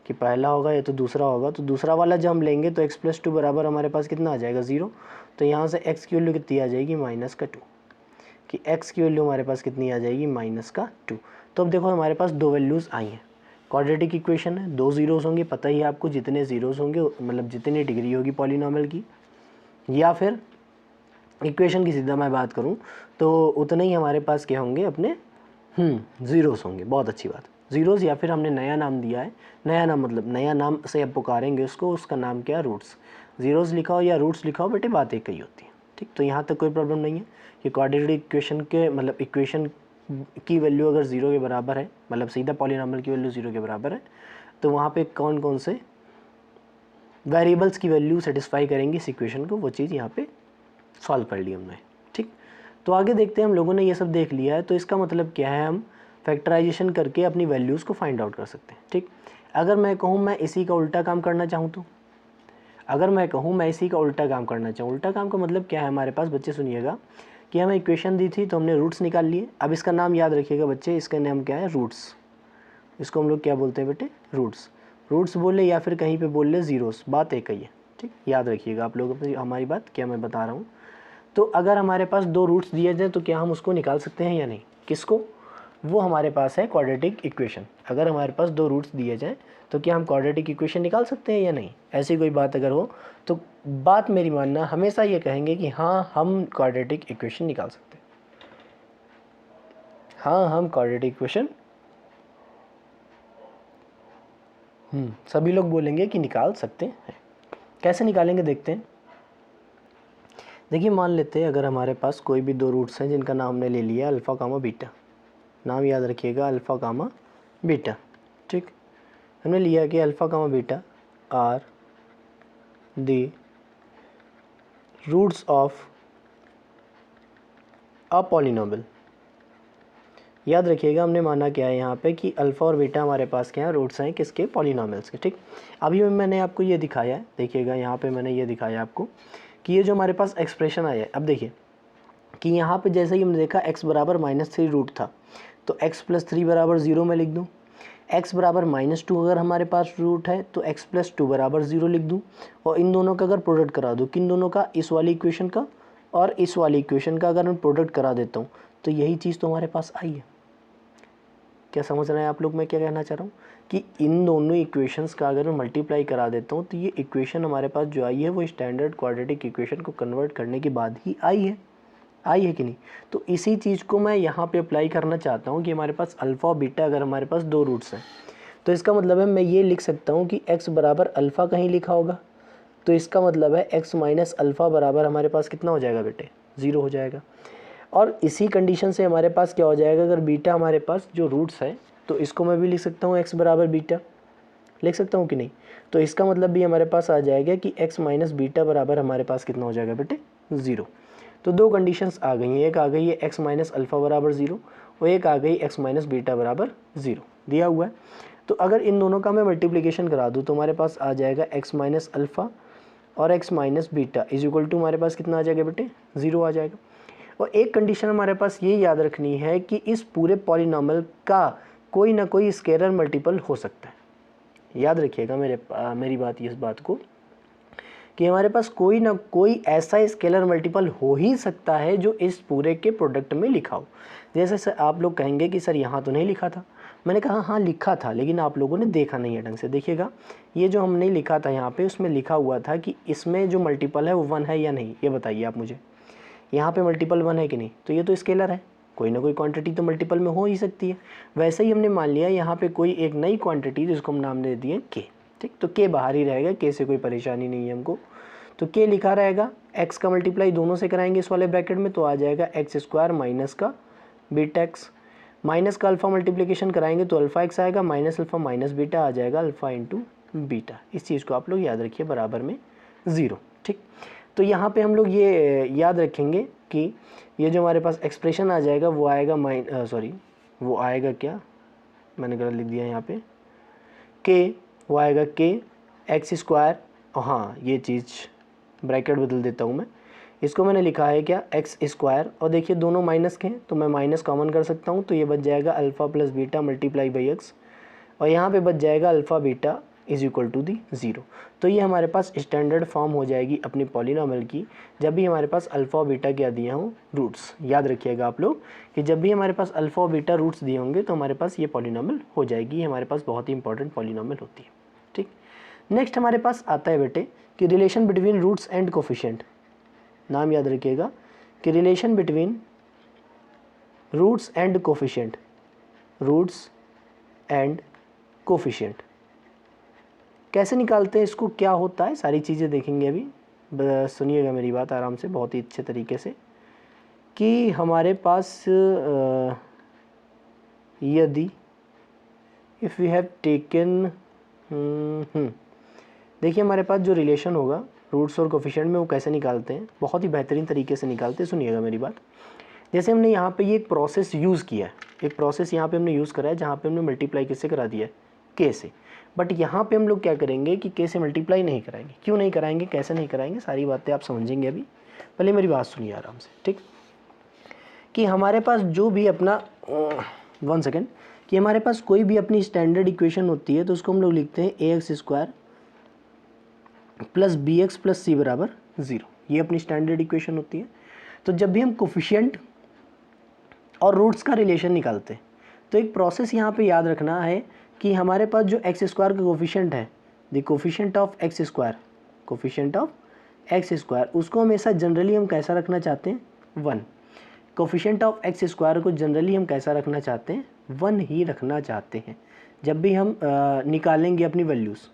कि पहला होगा या तो दूसरा होगा। तो दूसरा वाला जब हम लेंगे तो x प्लस 2 बराबर हमारे पास कितना आ जाएगा, 0। तो यहाँ से x की वैल्यू कितनी आ जाएगी, -2, कि x की वैल्यू हमारे पास कितनी आ जाएगी, -2। तो अब देखो हमारे पास दो वैल्यूज़ आई हैं, क्वाड्रेटिक इक्वेशन है, दो ज़ीरोज़ होंगे, पता ही है आपको जितने ज़ीरोज़ होंगे मतलब जितनी डिग्री होगी पॉलीनॉमियल की, या फिर इक्वेशन की सीधा मैं बात करूं तो उतने ही हमारे पास क्या होंगे अपने ज़ीरोज़ होंगे। बहुत अच्छी बात, ज़ीरोज़, या फिर हमने नया नाम दिया है, नया नाम मतलब नया नाम से अब पुकारेंगे उसको, उसका नाम क्या है, रूट्स। ज़ीरोज़ लिखा हो या रूट्स लिखा हो बेटे बात एक ही होती है। ठीक, तो यहाँ तक कोई प्रॉब्लम नहीं है कि क्वाड्रेटिक इक्वेशन के मतलब इक्वेशन की वैल्यू अगर 0 के बराबर है, मतलब सीधा पॉलीनॉमियल की वैल्यू 0 के बराबर है, तो वहाँ पे कौन कौन से वेरिएबल्स की वैल्यू सेटिस्फाई करेंगी इस इक्वेशन को, वो चीज़ यहाँ पे सॉल्व कर ली हमने। ठीक, तो आगे देखते हैं, हम लोगों ने ये सब देख लिया है तो इसका मतलब क्या है, हम फैक्टराइजेशन करके अपनी वैल्यूज़ को फाइंड आउट कर सकते हैं। ठीक, अगर मैं कहूँ मैं इसी का उल्टा काम करना चाहूँ तो, अगर मैं कहूँ मैं इसी का उल्टा काम करना चाहूँ, उल्टा काम का मतलब क्या है हमारे पास बच्चे सुनिएगा, कि हमें इक्वेशन दी थी तो हमने रूट्स निकाल लिए। अब इसका नाम याद रखिएगा बच्चे, इसका नाम क्या है, रूट्स। इसको हम लोग क्या बोलते हैं बेटे, रूट्स। रूट्स बोले या फिर कहीं पे बोल ले ज़ीरोस, बात एक ही है। ठीक, याद रखिएगा आप लोग हमारी बात क्या मैं बता रहा हूँ। तो अगर हमारे पास दो रूट्स दिए जाए तो क्या हम उसको निकाल सकते हैं या नहीं, किसको, वो हमारे पास है क्वाड्रेटिक इक्वेशन। अगर हमारे पास दो रूट्स दिए जाएँ तो क्या हम क्वाड्रेटिक इक्वेशन निकाल सकते हैं या नहीं, ऐसी कोई बात अगर हो तो बात मेरी मानना, हमेशा ये कहेंगे कि हाँ हम क्वाड्रेटिक इक्वेशन निकाल सकते हैं, हाँ हम क्वाड्रेटिक इक्वेशन सभी लोग बोलेंगे कि निकाल सकते हैं। कैसे निकालेंगे देखते हैं। देखिए मान लेते हैं अगर हमारे पास कोई भी दो रूट्स हैं जिनका नाम हमने ले लिया अल्फ़ा कामा बीटा, नाम याद रखिएगा अल्फ़ा कामा बीटा। ठीक, हमने लिया कि alpha comma beta are the roots of a polynomial. याद रखिएगा हमने माना क्या है यहाँ पे कि अल्फ़ा और बीटा हमारे पास क्या है, रूट्स हैं किसके, पॉलिनोमियल्स के। ठीक, अभी मैंने आपको ये दिखाया है, देखिएगा यहाँ पे मैंने ये दिखाया आपको कि ये जो हमारे पास एक्सप्रेशन आया है, अब देखिए कि यहाँ पे जैसे ही हमने देखा x बराबर -3 रूट था तो x प्लस 3 बराबर 0 में लिख दूँ, x बराबर -2 अगर हमारे पास रूट है तो x प्लस 2 बराबर 0 लिख दूँ, और इन दोनों का अगर प्रोडक्ट करा दूँ, किन दोनों का, इस वाली इक्वेशन का और इस वाली इक्वेशन का अगर मैं प्रोडक्ट करा देता हूँ तो यही चीज़ तो हमारे पास आई है। क्या समझ रहे हैं आप लोग मैं क्या कहना चाह रहा हूँ, कि इन दोनों इक्वेशंस का अगर मैं मल्टीप्लाई करा देता हूँ तो ये इक्वेशन हमारे पास जो आई है वो स्टैंडर्ड क्वाड्रेटिक इक्वेशन को कन्वर्ट करने के बाद ही आई है कि नहीं। तो इसी चीज़ को मैं यहाँ पे अप्लाई करना चाहता हूँ कि हमारे पास अल्फ़ा और बीटा अगर हमारे पास दो रूट्स हैं तो इसका मतलब है मैं ये लिख सकता हूँ कि x बराबर अल्फ़ा कहीं लिखा होगा, तो इसका मतलब है x माइनस अल्फ़ा बराबर हमारे पास कितना हो जाएगा बेटे, 0 हो जाएगा। और इसी कंडीशन से हमारे पास क्या हो जाएगा, अगर बीटा हमारे पास जो रूट्स है तो इसको मैं भी लिख सकता हूँ x बराबर बीटा, लिख सकता हूँ कि नहीं। तो इसका मतलब भी हमारे पास आ जाएगा कि x माइनस बीटा बराबर हमारे पास कितना हो जाएगा बेटे, 0। तो दो कंडीशंस आ गई हैं, एक आ गई है x माइनस अल्फ़ा बराबर 0 और एक आ गई x माइनस बीटा बराबर 0 दिया हुआ है। तो अगर इन दोनों का मैं मल्टीप्लिकेशन करा दूँ तो हमारे पास आ जाएगा x माइनस अल्फ़ा और x minus beta is equal to हमारे पास कितना आ जाएगा बेटे, 0 आ जाएगा। और एक कंडीशन हमारे पास ये याद रखनी है कि इस पूरे पॉलिनॉमियल का कोई ना कोई स्केलर मल्टीपल हो सकता है। याद रखिएगा मेरी बात, इस बात को कि हमारे पास कोई ना कोई ऐसा स्केलर मल्टीपल हो ही सकता है जो इस पूरे के प्रोडक्ट में लिखा हो। जैसे सर आप लोग कहेंगे कि सर यहाँ तो नहीं लिखा था, मैंने कहा हाँ लिखा था, लेकिन आप लोगों ने देखा नहीं है ढंग से। देखिएगा ये जो हमने लिखा था यहाँ पे, उसमें लिखा हुआ था कि इसमें जो मल्टीपल है वो 1 है या नहीं, ये बताइए आप मुझे। यहाँ पे मल्टीपल 1 है कि नहीं, तो ये तो स्केलर है, कोई ना कोई क्वांटिटी तो मल्टीपल में हो ही सकती है। वैसे ही हमने मान लिया यहाँ पे कोई एक नई क्वांटिटी जिसको हम नाम दे दिए के, ठीक, तो के बाहर ही रहेगा, के से कोई परेशानी नहीं है हमको। तो के लिखा रहेगा, एक्स का मल्टीप्लाई दोनों से कराएंगे इस वाले ब्रैकेट में, तो आ जाएगा एक्स स्क्वायर माइनस का बीटा एक्स, माइनस का अल्फ़ा मल्टीप्लिकेशन कराएंगे तो अल्फ़ा एक्स आएगा, माइनस अल्फ़ा माइनस बीटा आ जाएगा अल्फ़ा इंटू बीटा। इस चीज़ को आप लोग याद रखिए, बराबर में 0, ठीक। तो यहाँ पे हम लोग ये याद रखेंगे कि ये जो हमारे पास एक्सप्रेशन आ जाएगा वो आएगा वो आएगा क्या, मैंने गलत लिख दिया यहाँ पे, के, वो आएगा के एक्स स्क्वायर, हाँ ये चीज़ ब्रैकेट बदल देता हूँ मैं, इसको मैंने लिखा है क्या एक्स स्क्वायर, और देखिए दोनों माइनस के हैं तो मैं माइनस कॉमन कर सकता हूँ, तो ये बच जाएगा alpha plus beta multiply by x, और यहाँ पे बच जाएगा alpha beta is equal to the 0। तो ये हमारे पास स्टैंडर्ड फॉर्म हो जाएगी अपनी पॉलिनॉमियल की, जब भी हमारे पास अल्फ़ा और बीटा क्या दिए हों रूट्स। याद रखिएगा आप लोग कि जब भी हमारे पास अल्फ़ा और बीटा रूट्स दिए होंगे तो हमारे पास ये पॉलिनॉमियल हो जाएगी, हमारे पास बहुत ही इंपॉर्टेंट पॉलिनॉमियल होती है, ठीक। नेक्स्ट हमारे पास आता है बेटे कि relation between roots and coefficient. नाम याद रखिएगा कि relation between roots and coefficient, roots and coefficient कैसे निकालते हैं, इसको क्या होता है, सारी चीज़ें देखेंगे अभी। बस सुनिएगा मेरी बात आराम से, बहुत ही अच्छे तरीके से, कि हमारे पास यदि इफ़ वी हैव टेकन देखिए हमारे पास जो रिलेशन होगा रूट्स और कोफिशिएंट में वो कैसे निकालते हैं, बहुत ही बेहतरीन तरीके से निकालते हैं। सुनिएगा मेरी बात। जैसे हमने यहाँ पे ये एक प्रोसेस यूज़ किया है, एक प्रोसेस यहाँ पे हमने यूज़ करा है जहाँ पे हमने मल्टीप्लाई किससे करा दिया है, के से। बट यहाँ पे हम लोग क्या करेंगे कि के से मल्टीप्लाई नहीं कराएंगे। क्यों नहीं कराएंगे, कैसे नहीं कराएंगे, सारी बातें आप समझेंगे अभी। पहले मेरी बात सुनिए आराम से, ठीक। कि हमारे पास जो भी अपना 1 सेकेंड, कि हमारे पास कोई भी अपनी स्टैंडर्ड इक्वेशन होती है तो उसको हम लोग लिखते हैं A x square plus B x plus C बराबर 0। ये अपनी स्टैंडर्ड इक्वेशन होती है। तो जब भी हम कोफिशिएंट और रूट्स का रिलेशन निकालते हैं तो एक प्रोसेस यहाँ पे याद रखना है कि हमारे पास जो एक्स स्क्वायर का कोफिशिएंट है, the coefficient of x square, coefficient of x square, उसको हमेशा जनरली हम कैसा रखना चाहते हैं, 1। कोफिशिएंट ऑफ एक्स स्क्वायर को जनरली हम कैसा रखना चाहते हैं, 1 ही रखना चाहते हैं। जब भी हम निकालेंगे अपनी वैल्यूज़,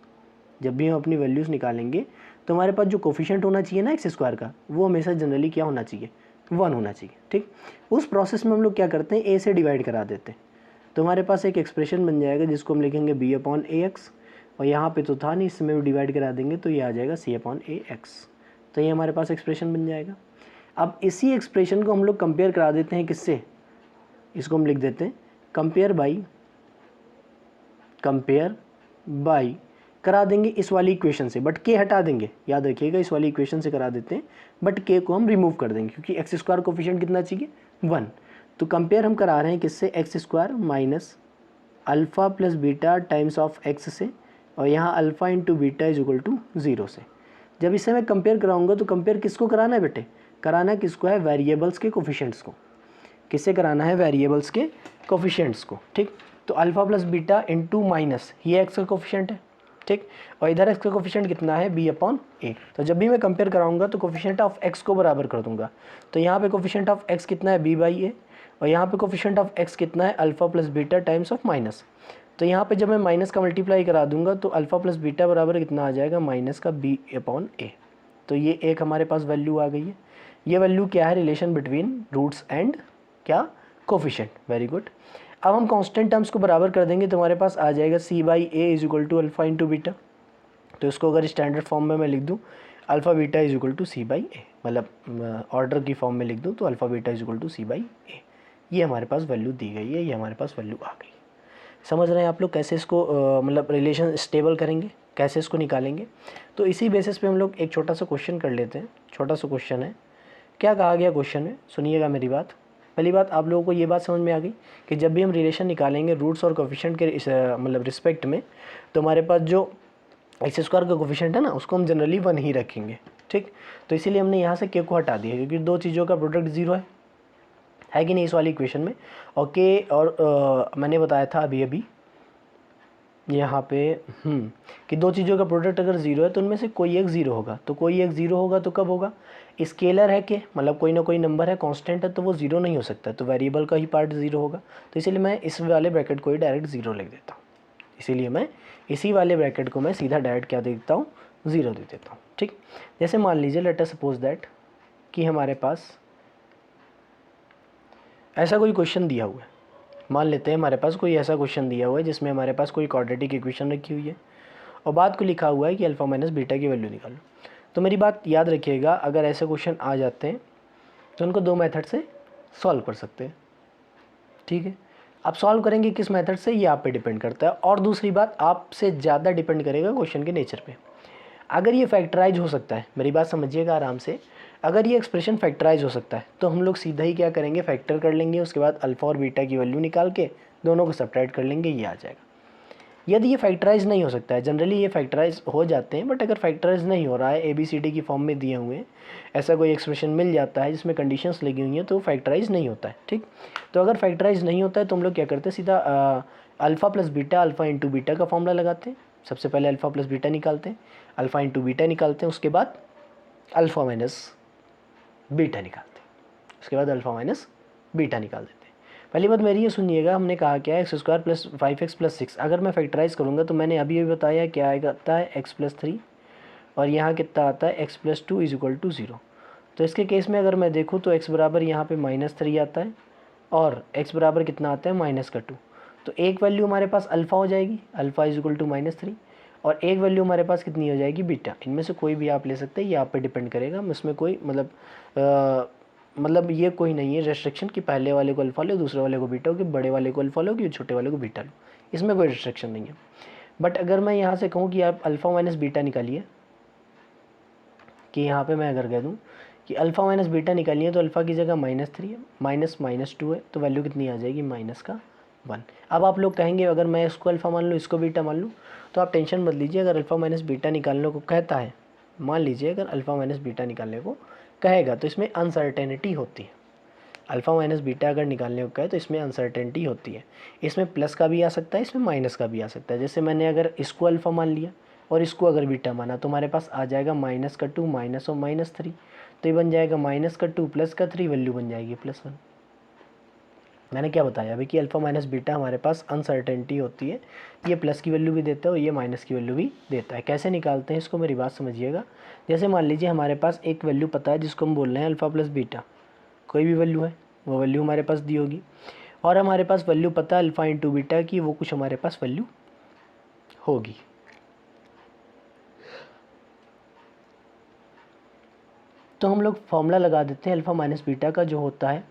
जब भी हम अपनी वैल्यूज़ निकालेंगे तो हमारे पास जो कोफिशिएंट होना चाहिए ना एक्स स्क्वायर का, वो हमेशा जनरली क्या होना चाहिए, 1 होना चाहिए, ठीक। उस प्रोसेस में हम लोग क्या करते हैं, ए से डिवाइड करा देते हैं। तो हमारे पास एक एक्सप्रेशन बन जाएगा जिसको हम लिखेंगे बी अपॉन ए एक्स, और यहाँ पे तो था नहीं, इसमें भी डिवाइड करा देंगे तो ये आ जाएगा सी अपॉन ए एक्स। तो ये हमारे पास एक्सप्रेशन बन जाएगा। अब इसी एक्सप्रेशन को हम लोग कंपेयर करा देते हैं किससे, इसको हम लिख देते हैं कंपेयर बाई करा देंगे इस वाली इक्वेशन से, बट के हटा देंगे। याद रखिएगा इस वाली इक्वेशन से करा देते हैं, बट के को हम रिमूव कर देंगे क्योंकि एक्स स्क्वायर कोफिशिएंट कितना चाहिए, 1। तो कंपेयर हम करा रहे हैं किससे, x square minus alpha plus beta times of x से, और यहाँ alpha into beta is equal to 0 से। जब इसे मैं कंपेयर कराऊंगा तो कंपेयर किसको कराना है बेटे, कराना किसको है, वेरिएबल्स के कोफिशिएंट्स को। किससे कराना है, वेरिएबल्स के कोफिशिएंट्स को, ठीक। तो alpha plus beta into minus, ये एक्स का कोफिशिएंट है, ठीक, और इधर एक्स का कोफिशिएंट कितना है, बी अपॉन ए। तो जब भी मैं कंपेयर कराऊंगा तो कोफिशिएंट ऑफ एक्स को बराबर कर दूंगा। तो यहाँ पे कोफिशिएंट ऑफ एक्स कितना है, बी बाई ए, और यहाँ पे कोफिशिएंट ऑफ एक्स कितना है, alpha plus beta times of minus. तो यहाँ पे जब मैं माइनस का मल्टीप्लाई करा दूंगा तो अल्फ़ा प्लस बीटा बराबर कितना आ जाएगा, माइनस का बी अपॉन ए। तो ये एक हमारे पास वैल्यू आ गई है। ये वैल्यू क्या है, रिलेशन बिटवीन रूट्स एंड क्या, कोफिशिएंट। Very good. अब हम कांस्टेंट टर्म्स को बराबर कर देंगे तो हमारे पास आ जाएगा C by A is equal to alpha into beta. तो इसको अगर स्टैंडर्ड फॉर्म में मैं लिख दूँ, alpha beta is equal to C by A, मतलब ऑर्डर की फॉर्म में लिख दूँ तो alpha beta is equal to C by A. ये हमारे पास वैल्यू दी गई है, ये हमारे पास वैल्यू आ गई। समझ रहे हैं आप लोग कैसे इसको मतलब रिलेशन स्टेबल करेंगे, कैसे इसको निकालेंगे। तो इसी बेसिस पे हम लोग एक छोटा सा क्वेश्चन कर लेते हैं। छोटा सा क्वेश्चन है क्या कहा गया क्वेश्चन में, सुनिएगा मेरी बात। पहली बात, आप लोगों को ये बात समझ में आ गई कि जब भी हम रिलेशन निकालेंगे रूट्स और कोफिशिएंट के मतलब रिस्पेक्ट में, तो हमारे पास जो एक्स स्क्वायर का कोफिशिएंट है ना, उसको हम जनरली 1 ही रखेंगे, ठीक। तो इसीलिए हमने यहाँ से के को हटा दिया, क्योंकि दो चीज़ों का प्रोडक्ट 0 है कि नहीं इस वाली इक्वेशन में। और के और मैंने बताया था अभी अभी यहाँ पे कि दो चीज़ों का प्रोडक्ट अगर 0 है तो उनमें से कोई एक 0 होगा। तो कोई एक 0 होगा तो कब होगा, स्केलर है कि मतलब कोई ना कोई नंबर है, कांस्टेंट है, तो वो 0 नहीं हो सकता, तो वेरिएबल का ही पार्ट 0 होगा। तो इसीलिए मैं इस वाले ब्रैकेट को ही डायरेक्ट 0 लिख देता हूँ। इसीलिए मैं इसी वाले ब्रैकेट को मैं सीधा डायरेक्ट क्या दे देता हूँ, 0 दे देता हूँ, ठीक। जैसे मान लीजिए लेट अस सपोज दैट कि हमारे पास ऐसा कोई क्वेश्चन दिया हुआ है। मान लेते हैं हमारे पास कोई ऐसा क्वेश्चन दिया हुआ है जिसमें हमारे पास कोई क्वाड्रेटिक इक्वेशन रखी हुई है और बाद को लिखा हुआ है कि अल्फ़ा माइनस बीटा की वैल्यू निकालो। तो मेरी बात याद रखिएगा, अगर ऐसे क्वेश्चन आ जाते हैं तो उनको दो मेथड से सॉल्व कर सकते हैं, ठीक है। आप सॉल्व करेंगे किस मेथड से, ये आप पे डिपेंड करता है। और दूसरी बात, आपसे ज़्यादा डिपेंड करेगा क्वेश्चन के नेचर पे। अगर ये फैक्टराइज हो सकता है, मेरी बात समझिएगा आराम से, अगर ये एक्सप्रेशन फैक्टराइज हो सकता है तो हम लोग सीधा ही क्या करेंगे, फैक्टर कर लेंगे, उसके बाद अल्फ़ा और बीटा की वैल्यू निकाल के दोनों को सब्ट्रैक्ट कर लेंगे, ये आ जाएगा। यदि ये फैक्टराइज नहीं हो सकता है, जनरली ये फैक्टराइज हो जाते हैं, बट अगर फैक्टराइज नहीं हो रहा है, ABCD की फॉर्म में दिए हुए हैं, ऐसा कोई एक्सप्रेशन मिल जाता है जिसमें कंडीशंस लगी हुई हैं, तो फैक्टराइज नहीं होता है, ठीक। तो अगर फैक्टराइज नहीं होता है तो हम लोग क्या करते हैं, सीधा alpha plus beta, alpha into beta का फॉर्मूला लगाते हैं। सबसे पहले अल्फ़ा प्लस बीटा निकालते हैं, अल्फ़ा इंटू बीटा निकालते हैं, उसके बाद अल्फ़ा माइनस बीटा निकालते हैं, उसके बाद अल्फ़ा माइनस बीटा निकाल देते हैं। पहली बात मेरी ये सुनिएगा, हमने कहा क्या है, x square plus 5x plus 6। अगर मैं फैक्टराइज करूँगा तो मैंने अभी बताया क्या आता है, x प्लस 3 और यहाँ कितना आता है, x plus 2 is equal to 0। तो इसके केस में अगर मैं देखूँ तो x बराबर यहाँ पे -3 आता है और x बराबर कितना आता है, -2। तो एक वैल्यू हमारे पास अल्फ़ा हो जाएगी, अल्फ़ा इज इक्वल टू -3, और एक वैल्यू हमारे पास कितनी हो जाएगी, बीटा। इनमें से कोई भी आप ले सकते हैं, ये आप पे डिपेंड करेगा। इसमें कोई मतलब ये कोई नहीं है रेस्ट्रिक्शन कि पहले वाले को अल्फ़ा लो, दूसरे वाले को बीटा लो, कि बड़े वाले को अल्फ़ा लो कि छोटे वाले को बीटा लो, इसमें कोई रिस्ट्रिक्शन नहीं है। बट अगर मैं यहाँ से कहूँ कि आप अल्फ़ा माइनस बीटा निकालिए, कि यहाँ पे मैं अगर कह दूँ कि अल्फ़ा माइनस बीटा निकालिए, तो अल्फ़ा की जगह -3 है, -2 है, तो वैल्यू कितनी आ जाएगी, -1। अब आप लोग कहेंगे अगर मैं इसको अल्फ़ा मान लूँ, इसको बीटा मान लूँ, तो आप टेंशन मत लीजिए। अगर अल्फ़ा माइनस बीटा निकालने को कहता है, मान लीजिए अगर अल्फ़ा माइनस बीटा निकालने को कहेगा, तो इसमें अनसर्टेनिटी होती है। अल्फ़ा माइनस बीटा अगर निकालने को कहे तो इसमें अनसर्टेनिटी होती है। इसमें प्लस का भी आ सकता है, इसमें माइनस का भी आ सकता है। जैसे मैंने अगर इसको अल्फ़ा मान लिया और इसको अगर बीटा माना, तो हमारे पास आ जाएगा -2 माइनस और -3, तो ये बन जाएगा -2 प्लस का 3, वैल्यू बन जाएगी +1। मैंने क्या बताया अभी कि अल्फ़ा माइनस बीटा हमारे पास अनसर्टेनिटी होती है, ये प्लस की वैल्यू भी देता है और ये माइनस की वैल्यू भी देता है। कैसे निकालते हैं इसको, मेरी बात समझिएगा। जैसे मान लीजिए हमारे पास एक वैल्यू पता है जिसको हम बोल रहे हैं अल्फ़ा प्लस बीटा, कोई भी वैल्यू है, वो वैल्यू हमारे पास दी होगी, और हमारे पास वैल्यू पता है अल्फ़ा इंटू बीटा की, वो कुछ हमारे पास वैल्यू होगी। तो हम लोग फॉर्मूला लगा देते हैं अल्फ़ा माइनस बीटा का, जो होता है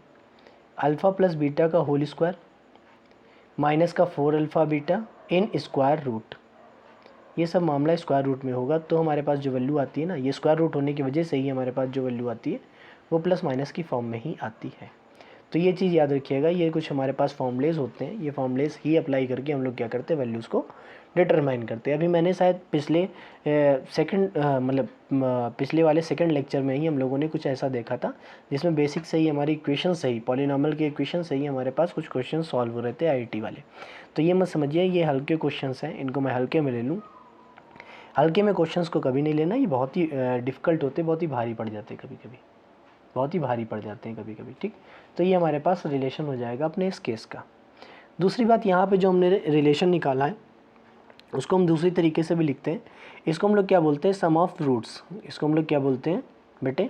अल्फ़ा प्लस बीटा का होल स्क्वायर माइनस का 4 alpha beta in square root. ये सब मामला स्क्वायर रूट में होगा, तो हमारे पास जो वैल्यू आती है ना, ये स्क्वायर रूट होने की वजह से ही हमारे पास जो वैल्यू आती है वो प्लस माइनस की फॉर्म में ही आती है। तो ये चीज़ याद रखिएगा, ये कुछ हमारे पास फॉर्मूलेज होते हैं, ये फॉर्मूलेज ही अप्लाई करके हम लोग क्या करते हैं, वैल्यूज़ को डिटरमाइन करते हैं। अभी मैंने शायद पिछले पिछले वाले सेकंड लेक्चर में ही हम लोगों ने कुछ ऐसा देखा था जिसमें बेसिक से ही हमारी इक्वेशन से ही, पॉलिनॉमियल के इक्वेशन से ही हमारे पास कुछ क्वेश्चन सॉल्व हो रहे थे IIT वाले। तो ये मत समझिए ये हल्के क्वेश्चन हैं, इनको मैं हल्के में ले लूँ। हल्के में क्वेश्चंस को कभी नहीं लेना, ये बहुत ही डिफ़िकल्ट होते, बहुत ही भारी पड़ जाते कभी कभी, बहुत ही भारी पड़ जाते हैं कभी कभी, ठीक। तो ये हमारे पास रिलेशन हो जाएगा अपने इस केस का। दूसरी बात, यहाँ पे जो हमने रिलेशन निकाला है उसको हम दूसरी तरीके से भी लिखते हैं। इसको हम लोग क्या बोलते हैं, सम ऑफ रूट्स। इसको हम लोग क्या बोलते हैं बेटे,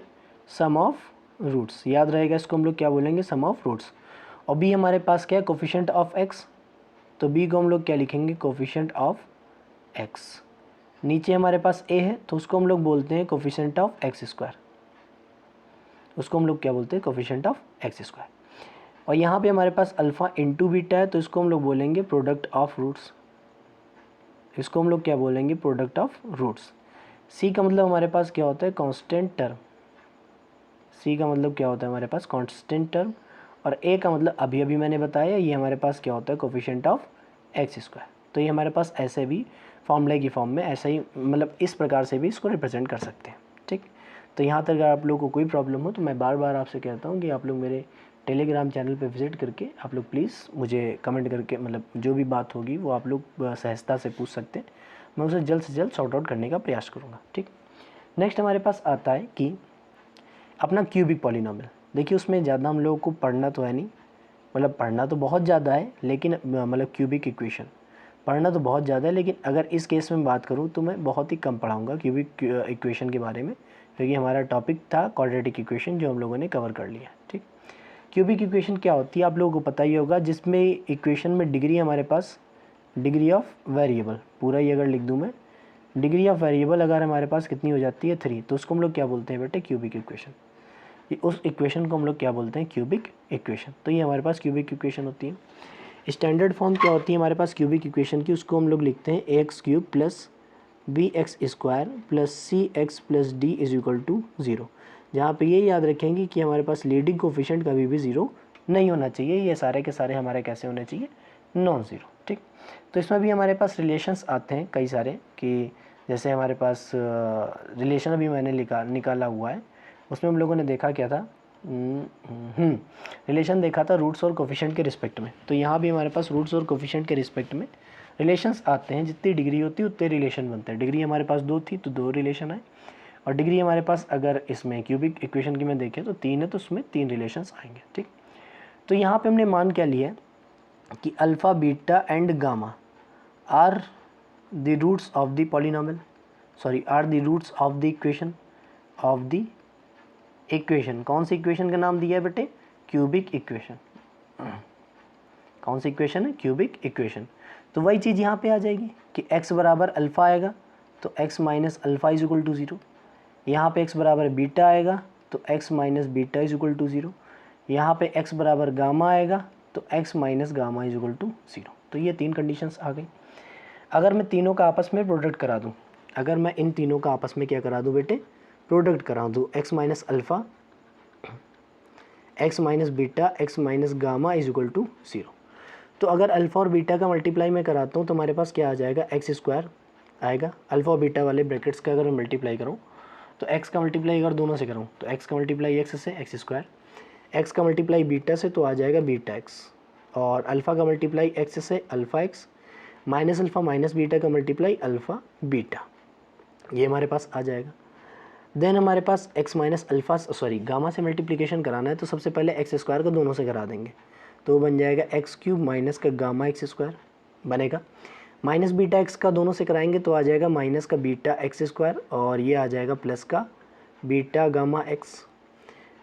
सम ऑफ रूट्स। याद रहेगा, इसको हम लोग क्या बोलेंगे, सम ऑफ रूट्स। और बी हमारे पास क्या है, कोफिशिएंट ऑफ एक्स, तो बी को हम लोग क्या लिखेंगे, कोफिशिएंट ऑफ एक्स। नीचे हमारे पास ए है, तो उसको हम लोग बोलते हैं कोफिशिएंट ऑफ एक्स स्क्वायर, उसको हम लोग क्या बोलते हैं, कोफिशिएंट ऑफ एक्स स्क्वायर। और यहाँ पे हमारे पास अल्फ़ा इंटू बीटा है, तो इसको हम लोग बोलेंगे प्रोडक्ट ऑफ रूट्स, इसको हम लोग क्या बोलेंगे, प्रोडक्ट ऑफ रूट्स। सी का मतलब हमारे पास क्या होता है, कांस्टेंट टर्म, सी का मतलब क्या होता है हमारे पास कांस्टेंट टर्म, और ए का मतलब अभी अभी मैंने बताया ये हमारे पास क्या होता है कोफिशिएंट ऑफ एक्स स्क्वायर। तो ये हमारे पास ऐसे भी फॉर्मूले की फॉर्म में ऐसा ही मतलब इस प्रकार से भी इसको रिप्रेजेंट कर सकते हैं। ठीक, तो यहाँ तक अगर आप लोगों को कोई प्रॉब्लम हो तो मैं बार बार आपसे कहता हूँ कि आप लोग मेरे टेलीग्राम चैनल पे विज़िट करके आप लोग प्लीज़ मुझे कमेंट करके मतलब जो भी बात होगी वो आप लोग सहजता से पूछ सकते हैं, मैं उसे जल्द से जल्द सॉर्ट आउट करने का प्रयास करूँगा। ठीक, नेक्स्ट हमारे पास आता है कि अपना क्यूबिक पॉलिनोमियल। देखिए उसमें ज़्यादा हम लोगों को पढ़ना तो है नहीं, मतलब पढ़ना तो बहुत ज़्यादा है लेकिन मतलब क्यूबिक इक्वेशन पढ़ना तो बहुत ज़्यादा है, लेकिन अगर इस केस में बात करूँ तो मैं बहुत ही कम पढ़ाऊँगा क्यूबिक इक्वेशन के बारे में, क्योंकि हमारा टॉपिक था क्वाड्रेटिक इक्वेशन जो हम लोगों ने कवर कर लिया। ठीक, क्यूबिक इक्वेशन क्या होती है आप लोगों को पता ही होगा, जिसमें इक्वेशन में डिग्री हमारे पास डिग्री ऑफ वेरिएबल, पूरा ही अगर लिख दूँ मैं, डिग्री ऑफ वेरिएबल अगर हमारे पास कितनी हो जाती है 3, तो उसको हम लोग क्या बोलते हैं बेटे क्यूबिक इक्वेशन। उस इक्वेशन को हम लोग क्या बोलते हैं क्यूबिक इक्वेशन। तो ये हमारे पास क्यूबिक इक्वेशन होती है। स्टैंडर्ड फॉर्म क्या होती है हमारे पास क्यूबिक इक्वेशन की, उसको हम लोग लिखते हैं A x cube plus B x square plus C x plus D is equal to 0, जहाँ पे ये याद रखेंगे कि हमारे पास लीडिंग कोफिशिएंट कभी भी 0 नहीं होना चाहिए, ये सारे के सारे हमारे कैसे होने चाहिए नॉन ज़ीरो। ठीक, तो इसमें भी हमारे पास रिलेशंस आते हैं कई सारे, कि जैसे हमारे पास रिलेशन अभी मैंने निकाला हुआ है, उसमें हम लोगों ने देखा क्या था, रिलेशन देखा था रूट्स और कोफिशिएंट के रिस्पेक्ट में। तो यहाँ भी हमारे पास रूट्स और कोफिशिएंट के रिस्पेक्ट में रिलेशंस आते हैं, जितनी डिग्री होती है उतने रिलेशन बनते हैं। डिग्री हमारे पास 2 थी तो 2 रिलेशन आए, और डिग्री हमारे पास अगर इसमें क्यूबिक इक्वेशन की मैं देखें तो 3 है, तो उसमें 3 रिलेशंस आएंगे। ठीक, तो यहाँ पे हमने मान क्या लिया है कि alpha beta and gamma are the roots of the polynomial, sorry are the roots of the equation of the equation. कौन सी इक्वेशन का नाम दिया है बेटे क्यूबिक इक्वेशन। कौन सी इक्वेशन है क्यूबिक इक्वेशन। तो वही चीज़ यहाँ पे आ जाएगी कि x बराबर अल्फ़ा आएगा तो x minus alpha is equal to 0, यहाँ पे x बराबर बीटा आएगा तो x minus beta is equal to 0, यहाँ पे x बराबर गामा आएगा तो x minus gamma is equal to 0। तो ये 3 कंडीशंस आ गई। अगर मैं तीनों का आपस में प्रोडक्ट करा दूँ, अगर मैं इन तीनों का आपस में क्या करा दूँ बेटे प्रोडक्ट करा दूँ, x minus alpha x minus beta x minus gamma is equal to 0, तो अगर अल्फ़ा और बीटा का मल्टीप्लाई मैं कराता हूँ तो हमारे पास क्या आ जाएगा एक्स स्क्वायर आएगा। अल्फ़ा और बीटा वाले ब्रैकेट्स का अगर मैं मल्टीप्लाई करूँ तो एक्स का मल्टीप्लाई अगर दोनों से करूँ तो एक्स का मल्टीप्लाई एक्स से एक्स स्क्वायर, एक्स का मल्टीप्लाई बीटा से तो आ जाएगा बीटा एक्स, और अल्फ़ा का मल्टीप्लाई एक्स से alpha x, minus alpha minus beta का मल्टीप्लाई अल्फ़ा बीटा, ये हमारे पास आ जाएगा। देन हमारे पास x minus alpha sorry gamma से मल्टीप्लिकेशन कराना है तो सबसे पहले एक्स स्क्वायर को दोनों से करा देंगे, तो बन जाएगा एक्स क्यूब माइनस का गामा एक्स स्क्वायर बनेगा, माइनस बीटा एक्स का दोनों से कराएंगे तो आ जाएगा माइनस का बीटा एक्स स्क्वायर, और ये आ जाएगा प्लस का beta gamma x.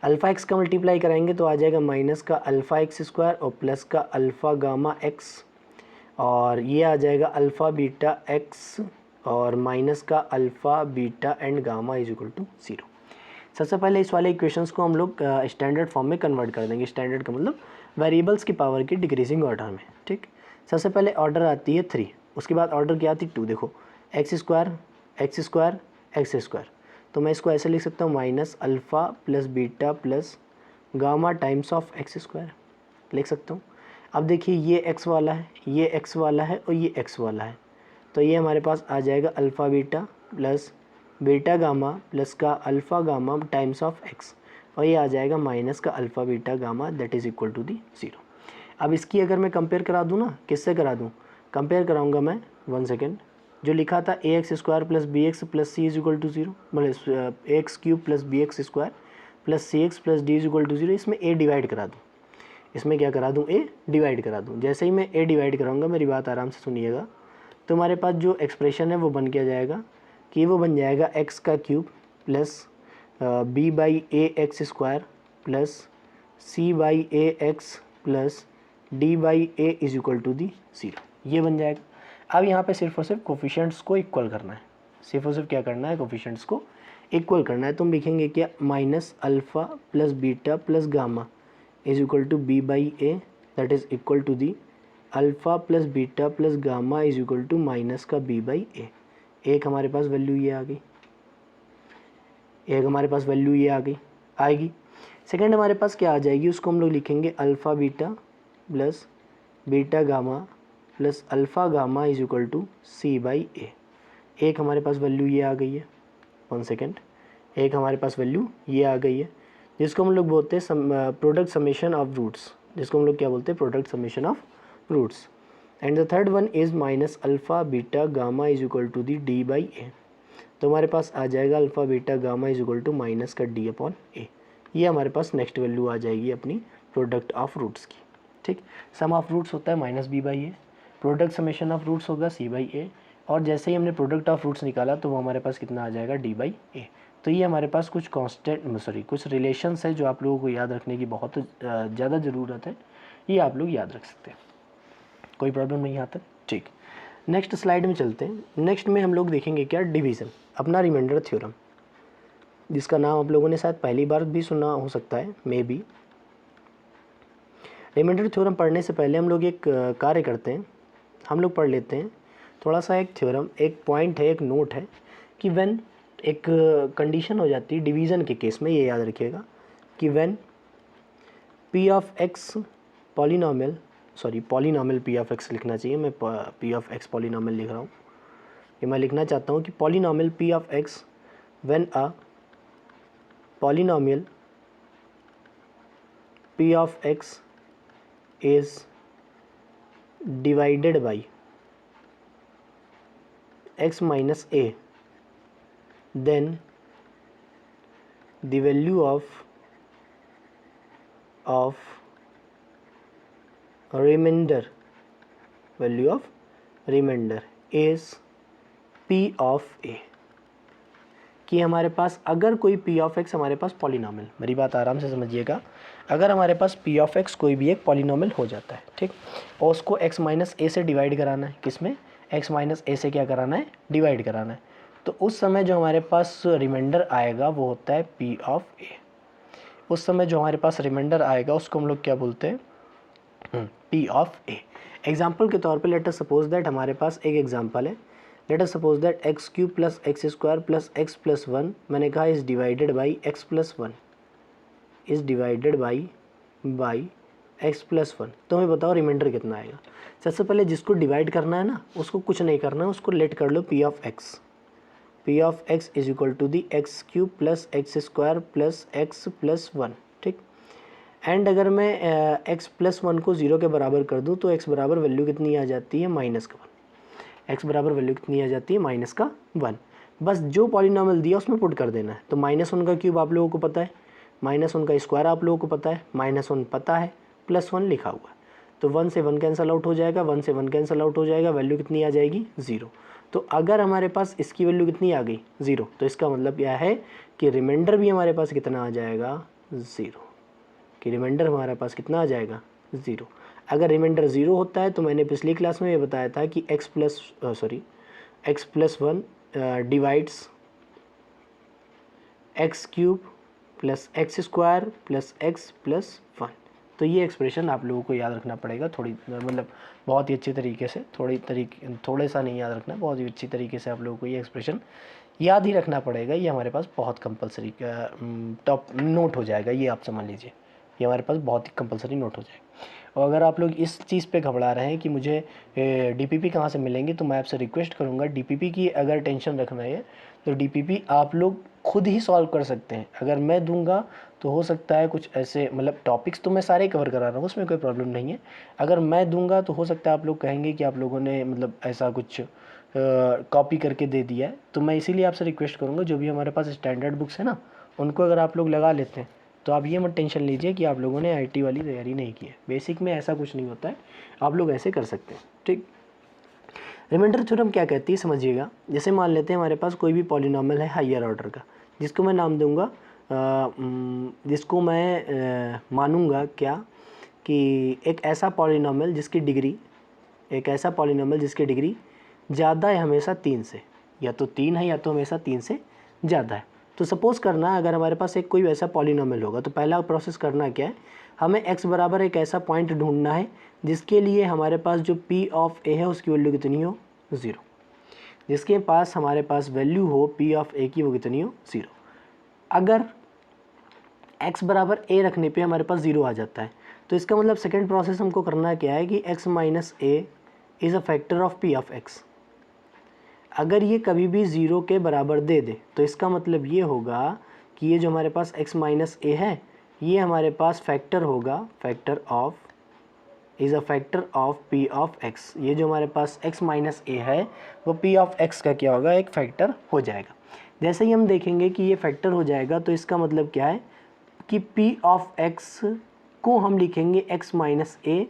Alpha x का मल्टीप्लाई कराएंगे तो आ जाएगा माइनस का अल्फ़ा एक्स स्क्वायर और प्लस का अल्फ़ा गामा एक्स, और ये आ जाएगा अल्फ़ा बीटा एक्स और माइनस का alpha beta and gamma is equal to 0। सबसे पहले इस वाले इक्वेशंस को हम लोग स्टैंडर्ड फॉर्म में कन्वर्ट कर देंगे। स्टैंडर्ड का मतलब वेरिएबल्स की पावर की डिक्रीजिंग ऑर्डर में। ठीक, सबसे पहले ऑर्डर आती है 3, उसके बाद ऑर्डर क्या आती है 2। देखो x square x square x square, तो मैं इसको ऐसे लिख सकता हूँ minus alpha plus beta plus gamma times of x square लिख सकता हूँ। अब देखिए ये x वाला है, ये x वाला है और ये x वाला है, तो ये हमारे पास आ जाएगा alpha beta plus beta gamma plus का alpha gamma times of x, और ये आ जाएगा माइनस का alpha beta gamma that is equal to the 0। अब इसकी अगर मैं कंपेयर करा दूँ ना, किससे करा दूँ, कंपेयर कराऊँगा मैं 1 सेकेंड, जो लिखा था A x square plus B x plus C is equal to 0, मतलब A x cube plus B x square plus C x plus D is equal to 0, इसमें ए डिवाइड करा दूँ, इसमें क्या करा दूँ ए डिवाइड करा दूँ। जैसे ही मैं ए डिवाइड कराऊंगा, मेरी बात आराम से सुनिएगा, तो हमारे पास जो एक्सप्रेशन है वो बन के जाएगा कि वो बन जाएगा एक्स का cube plus b by a x square plus c by a x plus d by A is equal to the 0, ये बन जाएगा। अब यहाँ पे सिर्फ और सिर्फ कोफिशिएंट्स को इक्वल करना है, सिर्फ और सिर्फ क्या करना है कोफिशिएंट्स को इक्वल करना है। तो हम लिखेंगे क्या minus alpha plus beta plus gamma is equal to b by a that is equal to the alpha plus beta plus gamma is equal to minus का बी बाई ए। एक हमारे पास वैल्यू ये आ गई, एक हमारे पास वैल्यू ये आ गई आएगी। सेकंड हमारे पास क्या आ जाएगी, उसको हम लोग लिखेंगे alpha beta plus beta gamma plus alpha gamma is equal to C by ए। एक हमारे पास वैल्यू ये आ गई है, 1 सेकेंड, एक हमारे पास वैल्यू ये आ गई है, जिसको हम लोग बोलते हैं प्रोडक्ट समेशन ऑफ रूट्स, जिसको हम लोग क्या बोलते हैं, product summation of roots. And the third one is minus alpha beta gamma is equal to the D by A. तो हमारे पास आ जाएगा alpha beta gamma is equal to minus का डी अपॉन ए। ये हमारे पास नेक्स्ट वैल्यू आ जाएगी अपनी प्रोडक्ट ऑफ रूट्स की। ठीक, सम ऑफ रूट्स होता है minus b by a, product summation of roots होगा सी बाई ए, और जैसे ही हमने प्रोडक्ट ऑफ रूट्स निकाला तो वो हमारे पास कितना आ जाएगा, डी बाई ए। तो ये हमारे पास कुछ कुछ रिलेशंस है जो आप लोगों को याद रखने की बहुत ज़्यादा ज़रूरत है, ये आप लोग याद रख सकते हैं, कोई प्रॉब्लम नहीं आता। ठीक, नेक्स्ट स्लाइड में चलते हैं। नेक्स्ट में हम लोग देखेंगे क्या, डिवीज़न, अपना रिमाइंडर थ्योरम, जिसका नाम आप लोगों ने शायद पहली बार भी सुना हो सकता है, मे बी। रिमाइंडर थ्योरम पढ़ने से पहले हम लोग एक कार्य करते हैं, हम लोग पढ़ लेते हैं थोड़ा सा एक थ्योरम, एक पॉइंट है, एक नोट है कि व्हेन एक कंडीशन हो जाती है डिवीज़न के केस में, ये याद रखिएगा कि when P of x polynomial, sorry polynomial P of x लिखना चाहिए, मैं पी ऑफ एक्स पॉलिनॉमियल लिख रहा हूँ, ये मैं लिखना चाहता हूँ कि polynomial P of x when a polynomial P of x is divided by x minus a, then the value of remainder, value of remainder is p of a। कि हमारे पास अगर कोई p of x हमारे पास polynomial, मेरी बात आराम से समझिएगा, अगर हमारे पास p of x कोई भी एक पॉलिनॉमियल हो जाता है, ठीक, और उसको x माइनस ए से डिवाइड कराना है, किसमें, x माइनस ए से क्या कराना है, डिवाइड कराना है, तो उस समय जो हमारे पास रिमाइंडर आएगा वो होता है p ऑफ a। उस समय जो हमारे पास रिमाइंडर आएगा उसको हम लोग क्या बोलते हैं, p ऑफ a। एग्जाम्पल के तौर पे लेट अस सपोज दैट हमारे पास एक एग्जाम्पल है, let us suppose that x cube plus x square plus x plus one, मैंने कहा is divided by x plus one, is divided by x plus one. तो हमें बताओ रिमाइंडर कितना आएगा। सबसे पहले जिसको डिवाइड करना है ना, उसको कुछ नहीं करना है, उसको लेट कर लो P of x, P of x is equal to the x cube plus x square plus x plus one. ठीक, एंड अगर मैं एक्स प्लस वन को ज़ीरो के बराबर कर दूँ तो एक्स बराबर वैल्यू कितनी आ जाती है, माइनस का वन। एक्स बराबर वैल्यू कितनी आ जाती है, माइनस का वन। बस जो पॉलिनॉमियल दिया उसमें पुट कर देना है। तो माइनस वन का क्यूब आप लोगों को पता है, माइनस वन का स्क्वायर आप लोगों को पता है, माइनस वन पता है, प्लस वन लिखा हुआ है। तो वन से वन कैंसिल आउट हो जाएगा, वन से वन कैंसिल आउट हो जाएगा, वैल्यू कितनी आ जाएगी, ज़ीरो। तो अगर हमारे पास इसकी वैल्यू कितनी आ गई, ज़ीरो, तो इसका मतलब क्या है कि रिमाइंडर भी हमारे पास कितना आ जाएगा, ज़ीरो, कि रिमाइंडर हमारे पास कितना आ जाएगा, ज़ीरो। अगर रिमाइंडर ज़ीरो होता है तो मैंने पिछली क्लास में ये बताया था कि x plus one divides x cube plus x square plus x plus one. तो ये एक्सप्रेशन आप लोगों को याद रखना पड़ेगा, थोड़ी मतलब बहुत ही अच्छे तरीके से, थोड़े सा नहीं याद रखना, बहुत ही अच्छी तरीके से आप लोगों को ये एक्सप्रेशन याद ही रखना पड़ेगा। ये हमारे पास बहुत कंपलसरी टॉप नोट हो जाएगा, ये आप समझ लीजिए, ये हमारे पास बहुत ही कंपलसरी नोट हो जाएगा। और अगर आप लोग इस चीज़ पे घबरा रहे हैं कि मुझे डीपीपी कहाँ से मिलेंगे, तो मैं आपसे रिक्वेस्ट करूँगा, डीपीपी की अगर टेंशन रखना है तो डीपीपी आप लोग खुद ही सॉल्व कर सकते हैं। अगर मैं दूंगा तो हो सकता है कुछ ऐसे, मतलब टॉपिक्स तो मैं सारे कवर करा रहा हूँ, उसमें कोई प्रॉब्लम नहीं है। अगर मैं दूंगा तो हो सकता है आप लोग कहेंगे कि आप लोगों ने मतलब ऐसा कुछ कॉपी करके दे दिया है। तो मैं इसीलिए आपसे रिक्वेस्ट करूँगा, जो भी हमारे पास स्टैंडर्ड बुक्स है ना, उनको अगर आप लोग लगा लेते हैं तो आप ये मत टेंशन लीजिए कि आप लोगों ने आईटी वाली तैयारी नहीं की है। बेसिक में ऐसा कुछ नहीं होता है, आप लोग ऐसे कर सकते हैं। ठीक, रिमाइंडर थ्योरम क्या कहती है समझिएगा। जैसे मान लेते हैं हमारे पास कोई भी पॉलिनॉमियल है हायर ऑर्डर का, जिसको मैं नाम दूंगा, जिसको मैं मानूंगा क्या, कि एक ऐसा पॉलिनॉमियल जिसकी डिग्री ज़्यादा है हमेशा तीन से, या तो तीन है या तो हमेशा तीन से ज़्यादा है। तो सपोज़ करना अगर हमारे पास एक कोई वैसा पॉलिनॉमियल होगा, तो पहला प्रोसेस करना क्या है, हमें x बराबर एक ऐसा पॉइंट ढूंढना है जिसके लिए हमारे पास जो p ऑफ a है उसकी वैल्यू कितनी हो, ज़ीरो। जिसके पास हमारे पास वैल्यू हो p ऑफ a की, वो कितनी हो, ज़ीरो। अगर x बराबर a रखने पे हमारे पास 0 आ जाता है। तो इसका मतलब सेकेंड प्रोसेस हमको करना क्या है कि x minus A is a factor of p of x। अगर ये कभी भी 0 के बराबर दे दे तो इसका मतलब ये होगा कि ये जो हमारे पास x माइनस ए है ये हमारे पास फैक्टर होगा, factor of is a factor of p of x। ये जो हमारे पास x माइनस ए है वो p ऑफ x का क्या होगा, एक फैक्टर हो जाएगा। जैसे ही हम देखेंगे कि ये फैक्टर हो जाएगा तो इसका मतलब क्या है कि p ऑफ x को हम लिखेंगे x minus a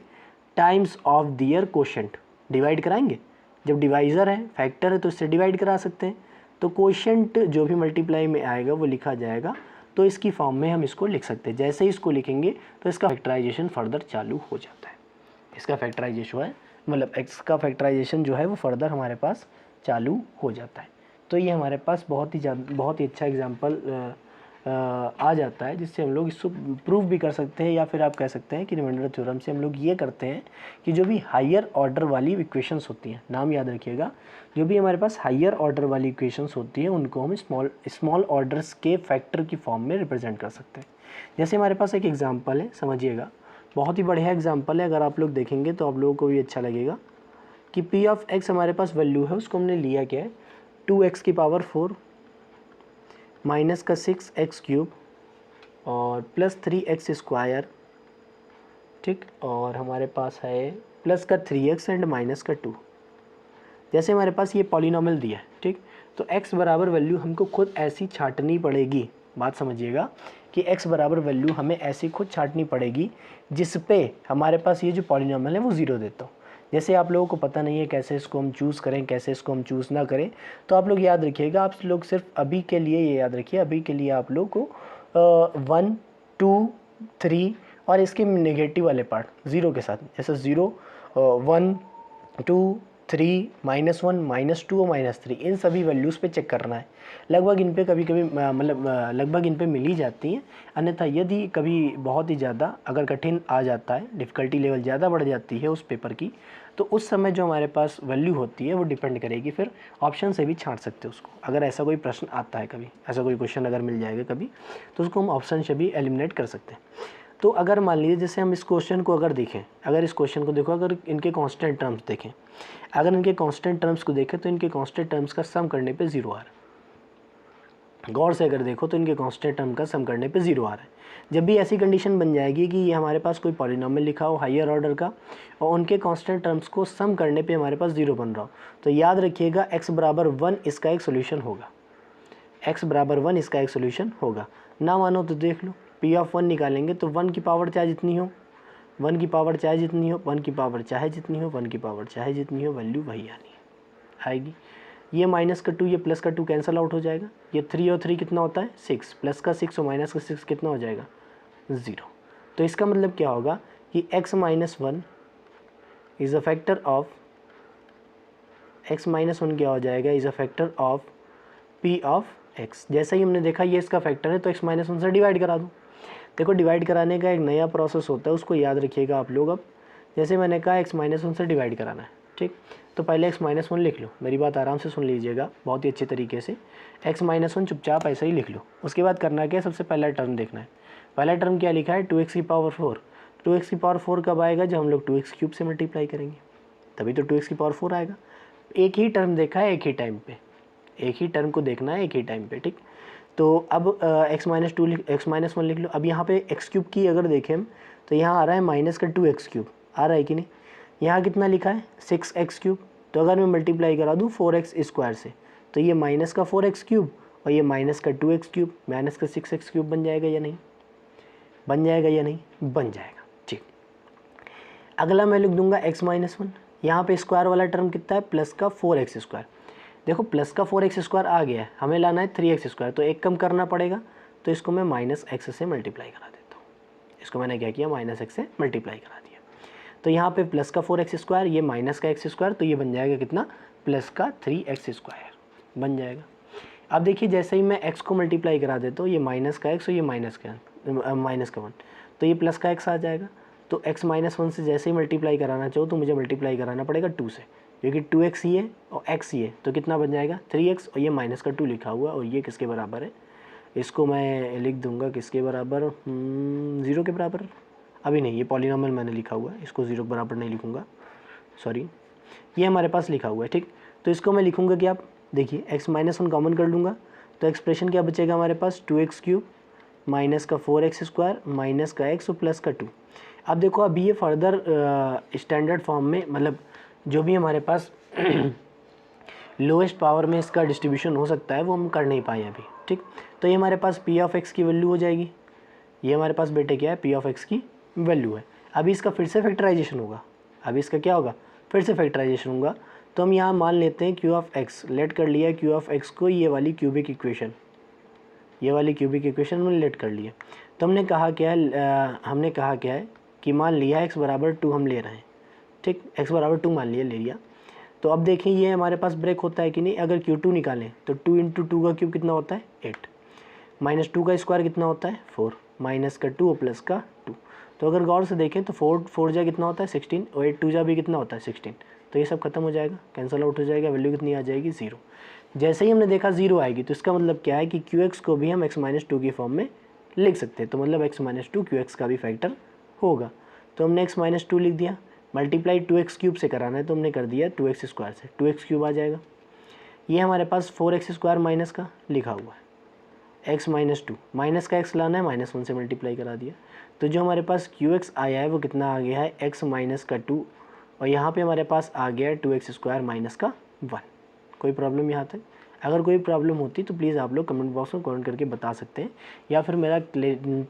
times of their quotient. Divide कराएंगे, जब डिवाइज़र है फैक्टर है तो इससे डिवाइड करा सकते हैं। तो कोशेंट जो भी मल्टीप्लाई में आएगा वो लिखा जाएगा, तो इसकी फॉर्म में हम इसको लिख सकते हैं। जैसे ही इसको लिखेंगे तो इसका फैक्टराइजेशन फर्दर चालू हो जाता है। इसका फैक्टराइजेशन है मतलब x का फैक्टराइजेशन जो है वो फर्दर हमारे पास चालू हो जाता है। तो ये हमारे पास बहुत ही अच्छा एग्जांपल आ जाता है जिससे हम लोग इसको प्रूव भी कर सकते हैं, या फिर आप कह सकते हैं कि रिमाइंडर थ्योरम से हम लोग ये करते हैं कि जो भी हायर ऑर्डर वाली इक्वेशंस होती हैं, नाम याद रखिएगा, जो भी हमारे पास हायर ऑर्डर वाली इक्वेशंस होती हैं उनको हम स्मॉल ऑर्डर्स के फैक्टर की फॉर्म में रिप्रेजेंट कर सकते हैं। जैसे हमारे पास एक एग्जाम्पल है, समझिएगा, बहुत ही बढ़िया एग्जाम्पल है, अगर आप लोग देखेंगे तो आप लोगों को भी अच्छा लगेगा कि p ऑफ x हमारे पास वैल्यू है, उसको हमने लिया क्या है 2x की पावर 4 माइनस का 6x क्यूब और प्लस 3x स्क्वायर, ठीक, और हमारे पास है प्लस का 3x एंड माइनस का 2। जैसे हमारे पास ये पॉलिनॉमियल दिया है, ठीक, तो x बराबर वैल्यू हमको खुद ऐसी छांटनी पड़ेगी। बात समझिएगा कि x बराबर वैल्यू हमें ऐसी खुद छांटनी पड़ेगी जिस पे हमारे पास ये जो पॉलिनॉमियल है वो 0 देता हो। जैसे आप लोगों को पता नहीं है कैसे इसको हम चूज़ करें, कैसे इसको हम चूज़ ना करें, तो आप लोग याद रखिएगा, आप लोग सिर्फ अभी के लिए ये याद रखिए, अभी के लिए आप लोग को 1 2 3 और इसके नेगेटिव वाले पार्ट 0 के साथ, जैसे 0 1 2 3 -1 -2 और -3, इन सभी वैल्यूज़ पे चेक करना है। लगभग इन पे कभी कभी मतलब लगभग इन पे मिल ही जाती हैं। अन्यथा यदि कभी बहुत ही ज़्यादा अगर कठिन आ जाता है, डिफ़िकल्टी लेवल ज़्यादा बढ़ जाती है उस पेपर की, तो उस समय जो हमारे पास वैल्यू होती है वो डिपेंड करेगी, फिर ऑप्शन से भी छांट सकते हो उसको। अगर ऐसा कोई प्रश्न आता है, कभी ऐसा कोई क्वेश्चन अगर मिल जाएगा कभी, तो उसको हम ऑप्शन से भी एलिमिनेट कर सकते हैं। तो अगर मान लीजिए जैसे हम इस क्वेश्चन को अगर देखें, अगर इस क्वेश्चन को देखो, अगर इनके कांस्टेंट टर्म्स देखें, अगर इनके कांस्टेंट टर्म्स को देखें तो इनके कांस्टेंट टर्म्स का सम करने पे 0 आ रहा है। गौर से अगर देखो तो इनके कांस्टेंट टर्म का सम करने पे 0 आ रहा है। जब भी ऐसी कंडीशन बन जाएगी कि ये हमारे पास कोई पॉलिनॉमियल लिखा हो हायर ऑर्डर का और उनके कांस्टेंट टर्म्स को सम करने पे हमारे पास 0 बन रहा हो, तो याद रखिएगा x बराबर 1 इसका एक सोल्यूशन होगा। x बराबर 1 इसका एक सोल्यूशन होगा। ना मानो तो देख लो, p ऑफ 1 निकालेंगे तो 1 की पावर चाहे जितनी हो, 1 की पावर चाहे जितनी हो, 1 की पावर चाहे जितनी हो, 1 की पावर चाहे जितनी हो, वैल्यू वही आएगी। ये माइनस का 2 ये प्लस का 2 कैंसिल आउट हो जाएगा। ये 3 और 3 कितना होता है 6, प्लस का 6 और माइनस का 6 कितना हो जाएगा 0। तो इसका मतलब क्या होगा कि x minus 1 is a factor of x minus 1 क्या हो जाएगा, is a factor of p of x। जैसा ही हमने देखा ये इसका फैक्टर है तो x माइनस 1 से डिवाइड करा दूँ। देखो डिवाइड कराने का एक नया प्रोसेस होता है, उसको याद रखिएगा आप लोग। अब जैसे मैंने कहा x माइनस 1 से डिवाइड कराना है, ठीक, तो पहले x माइनस 1 लिख लो, मेरी बात आराम से सुन लीजिएगा बहुत ही अच्छे तरीके से। x माइनस 1 चुपचाप ऐसे ही लिख लो। उसके बाद करना क्या है, सबसे पहला टर्म देखना है। पहला टर्म क्या लिखा है 2x की पावर 4। 2x की पावर 4 कब आएगा, जब हम लोग 2x क्यूब से मल्टीप्लाई करेंगे, तभी तो 2x की पावर 4 आएगा। एक ही टर्म देखा है एक ही टाइम पे, एक ही टर्म को देखना है एक ही टाइम पे, ठीक। तो अब x माइनस 2 x माइनस 1 लिख लो। अब यहाँ पे एक्स क्यूब की अगर देखें हम तो यहाँ आ रहा है माइनस का 2x क्यूब, आ रहा है कि नहीं। यहाँ कितना लिखा है 6x क्यूब, तो अगर मैं मल्टीप्लाई करा दूँ 4x स्क्वायर से तो ये माइनस का 4x क्यूब और ये माइनस का 2x क्यूब माइनस का 6x क्यूब बन जाएगा या नहीं, बन जाएगा या नहीं, बन जाएगा, ठीक। अगला मैं लिख दूंगा x माइनस 1, यहाँ पे स्क्वायर वाला टर्म कितना है प्लस का 4x स्क्वायर। देखो प्लस का 4x स्क्वायर आ गया है, हमें लाना है 3x स्क्वायर, तो एक कम करना पड़ेगा, तो इसको मैं माइनस x से मल्टीप्लाई करा देता हूँ। इसको मैंने क्या किया माइनस x से मल्टीप्लाई करा दिया। तो यहाँ पे प्लस का 4x स्क्वायर, ये माइनस का x स्क्वायर, तो ये बन जाएगा कितना प्लस का 3x स्क्वायर बन जाएगा। अब देखिए जैसे ही मैं x को मल्टीप्लाई करा देता हूँ, ये माइनस का x और ये माइनस का 1, तो ये प्लस का x आ जाएगा। तो x माइनस 1 से जैसे ही मल्टीप्लाई कराना चाहो तो मुझे मल्टीप्लाई कराना पड़ेगा 2 से, क्योंकि 2x ही है और x ही है, तो कितना बन जाएगा 3x और ये माइनस का 2 लिखा हुआ और ये किसके बराबर है इसको मैं लिख दूंगा किसके बराबर, 0 के बराबर। अभी नहीं, ये पॉलिनॉमियल मैंने लिखा हुआ है, इसको 0 के बराबर नहीं लिखूँगा, सॉरी, ये हमारे पास लिखा हुआ है, ठीक। तो इसको मैं लिखूँगा कि आप देखिए x-1 कॉमन कर लूँगा तो एक्सप्रेशन क्या बचेगा हमारे पास, 2x³ माइनस का 4x² माइनस का x और प्लस का 2। अब देखो अभी ये फर्दर स्टैंडर्ड फॉर्म में, मतलब जो भी हमारे पास लोएस्ट पावर में इसका डिस्ट्रीब्यूशन हो सकता है वो हम कर नहीं पाए अभी, ठीक। तो ये हमारे पास p(x) की वैल्यू हो जाएगी, ये हमारे पास बेटे क्या है, p(x) की वैल्यू है। अभी इसका फिर से फैक्टराइजेशन होगा, अभी इसका क्या होगा, फिर से फैक्टराइजेशन होगा। तो हम यहाँ मान लेते हैं q(x), लेट कर लिया q(x) को ये वाली क्यूबिक इक्वेशन, ये वाली क्यूबिक इक्वेशन में लेट कर लिया। तो हमने कहा क्या है, हमने कहा क्या है कि मान लिया x बराबर 2 हम ले रहे हैं, ठीक, x बराबर 2 मान लिया, ले लिया। तो अब देखें ये हमारे पास ब्रेक होता है कि नहीं, अगर Q2 निकालें तो 2 × 2 का क्यूब कितना होता है, 8, माइनस 2 का स्क्वायर कितना होता है, 4, माइनस का 2 और प्लस का 2। तो अगर गौर से देखें तो 4 जा कितना होता है 16, और 8 2 जा भी कितना होता है 16। तो ये सब खत्म हो जाएगा, कैंसिल आउट हो जाएगा, वैल्यू कितनी आ जाएगी, 0। जैसे ही हमने देखा 0 आएगी तो इसका मतलब क्या है कि QX को भी हम x-2 की फॉर्म में लिख सकते हैं। तो मतलब x-2 QX का भी फैक्टर होगा। तो हमने x-2 लिख दिया, मल्टीप्लाई 2x³ से कराना है तो हमने कर दिया 2x² से, 2x³ आ जाएगा। ये हमारे पास 4x² माइनस का लिखा हुआ है, x-2 माइनस का x लाना है, -1 से मल्टीप्लाई करा दिया। तो जो हमारे पास QX आया है वो कितना आ गया है, x-2, और यहाँ पे हमारे पास आ गया है 2x² माइनस का 1। कोई प्रॉब्लम यहाँ तक? अगर कोई प्रॉब्लम होती तो प्लीज़ आप लोग कमेंट बॉक्स में कमेंट करके बता सकते हैं, या फिर मेरा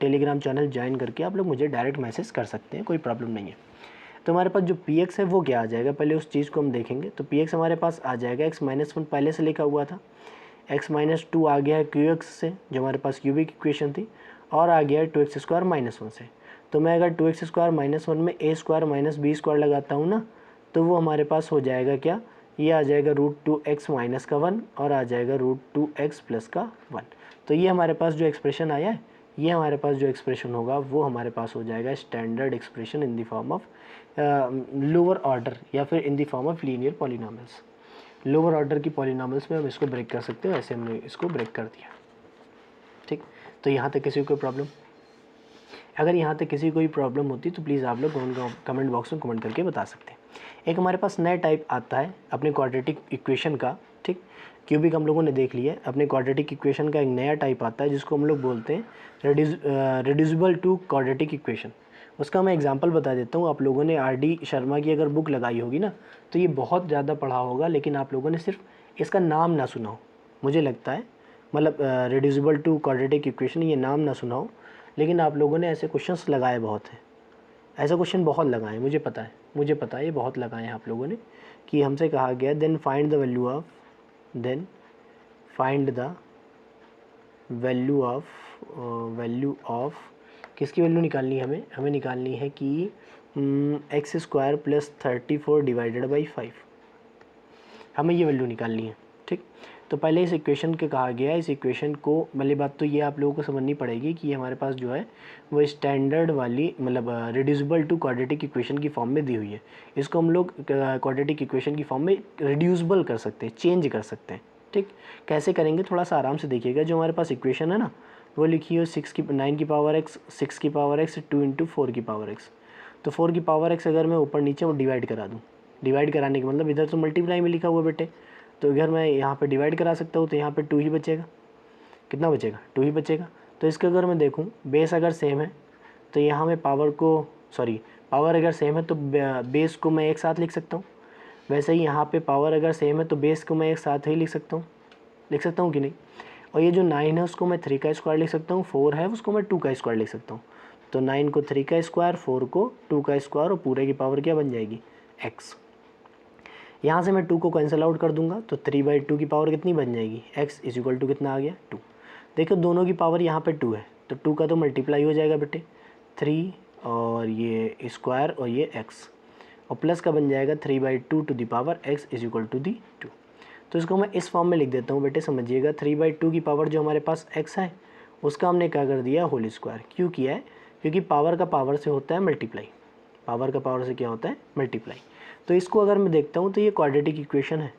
टेलीग्राम चैनल ज्वाइन करके आप लोग मुझे डायरेक्ट मैसेज कर सकते हैं, कोई प्रॉब्लम नहीं है। तो हमारे पास जो px है वो क्या आ जाएगा, पहले उस चीज़ को हम देखेंगे। तो px हमारे पास आ जाएगा x-1 पहले से लिखा हुआ था, x-2 आ गया है qx से जो हमारे पास क्यूबिक इक्वेशन थी, और आ गया है 2x² -1 से। तो मैं अगर 2x² -1 में a² माइनस b² लगाता हूँ ना, तो वो हमारे पास हो जाएगा क्या, ये आ जाएगा √2x माइनस का 1 और आ जाएगा √2x प्लस का 1। तो ये हमारे पास जो एक्सप्रेशन आया है, ये हमारे पास जो एक्सप्रेशन होगा वो हमारे पास हो जाएगा standard expression in the form of lower order, या फिर in the form of linear polynomials. Lower order की पॉलिनॉमियल्स में हम इसको ब्रेक कर सकते हैं, ऐसे हमने इसको ब्रेक कर दिया, ठीक। तो यहाँ तक किसी को कोई प्रॉब्लम? अगर यहाँ तक किसी को कोई प्रॉब्लम होती तो प्लीज़ आप लोग कमेंट बॉक्स में कमेंट करके बता सकते हैं। एक हमारे पास नया टाइप आता है अपने क्वाड्रेटिक इक्वेशन का, ठीक। क्यूबिक हम लोगों ने देख लिया है, अपने क्वाड्रेटिक इक्वेशन का एक नया टाइप आता है जिसको हम लोग बोलते हैं रिड्यूसिबल टू क्वाड्रेटिक इक्वेशन। उसका मैं एग्जांपल बता देता हूँ। आप लोगों ने RD शर्मा की अगर बुक लगाई होगी ना तो ये बहुत ज़्यादा पढ़ा होगा, लेकिन आप लोगों ने सिर्फ इसका नाम ना सुना हो, मुझे लगता है, मतलब रिड्यूसिबल टू क्वाड्रेटिक इक्वेशन ये नाम ना सुना हो, लेकिन आप लोगों ने ऐसे क्वेश्चंस लगाए बहुत हैं, ऐसा क्वेश्चन बहुत लगाए हैं, मुझे पता है ये बहुत लगाए हैं आप लोगों ने, कि हमसे कहा गया then find the value of किसकी वैल्यू निकालनी है, हमें निकालनी है कि x² + 34 डिवाइडेड बाई 5, हमें ये वैल्यू निकालनी है, ठीक। तो पहले इस इक्वेशन के कहा गया है, इस इक्वेशन को पहली बात तो ये आप लोगों को समझनी पड़ेगी कि हमारे पास जो है वो स्टैंडर्ड वाली, मतलब रिड्यूसिबल टू क्वाड्रेटिक इक्वेशन की फॉर्म में दी हुई है। इसको हम लोग क्वाड्रेटिक इक्वेशन की फॉर्म में रिड्यूसिबल कर सकते हैं, चेंज कर सकते हैं, ठीक। कैसे करेंगे थोड़ा सा आराम से देखिएगा। जो हमारे पास इक्वेशन है ना वो लिखी है 9 की पावर x, 6 की पावर x, 2 × 4 की पावर x। तो 4 की पावर x अगर मैं ऊपर नीचे वो डिवाइड करा दूँ, डिवाइड कराने का मतलब इधर तो मल्टीप्लाई में लिखा हुआ बेटे, तो अगर मैं यहाँ पे डिवाइड करा सकता हूँ तो यहाँ पे 2 ही बचेगा, कितना बचेगा, 2 ही बचेगा। तो इसके अगर मैं देखूँ बेस अगर सेम है तो यहाँ मैं पावर अगर सेम है तो बेस को मैं एक साथ लिख सकता हूँ। वैसे ही यहाँ पे पावर अगर सेम है तो बेस को मैं एक साथ ही लिख सकता हूँ कि नहीं। और ये जो 9 है उसको मैं 3 का स्क्वायर लिख सकता हूँ, 4 है उसको मैं 2 का स्क्वायर लिख सकता हूँ। तो 9 को 3 का स्क्वायर, 4 को 2 का स्क्वायर, और पूरे की पावर क्या बन जाएगी, x। यहाँ से मैं 2 को कैंसिल आउट कर दूंगा तो 3/2 की पावर कितनी बन जाएगी, x = कितना आ गया, 2। देखो दोनों की पावर यहाँ पे 2 है तो 2 का तो मल्टीप्लाई हो जाएगा बेटे, 3 और ये स्क्वायर और ये x, और प्लस का बन जाएगा 3/2 टू द पावर x = 2। तो इसको मैं इस फॉर्म में लिख देता हूँ बेटे, समझिएगा। 3/2 की पावर जो हमारे पास x है उसका हमने क्या कर दिया, होल स्क्वायर। क्यों किया है, क्योंकि पावर का पावर से होता है मल्टीप्लाई, पावर का पावर से क्या होता है, मल्टीप्लाई। तो इसको अगर मैं देखता हूँ तो ये क्वाड्रेटिक इक्वेशन है।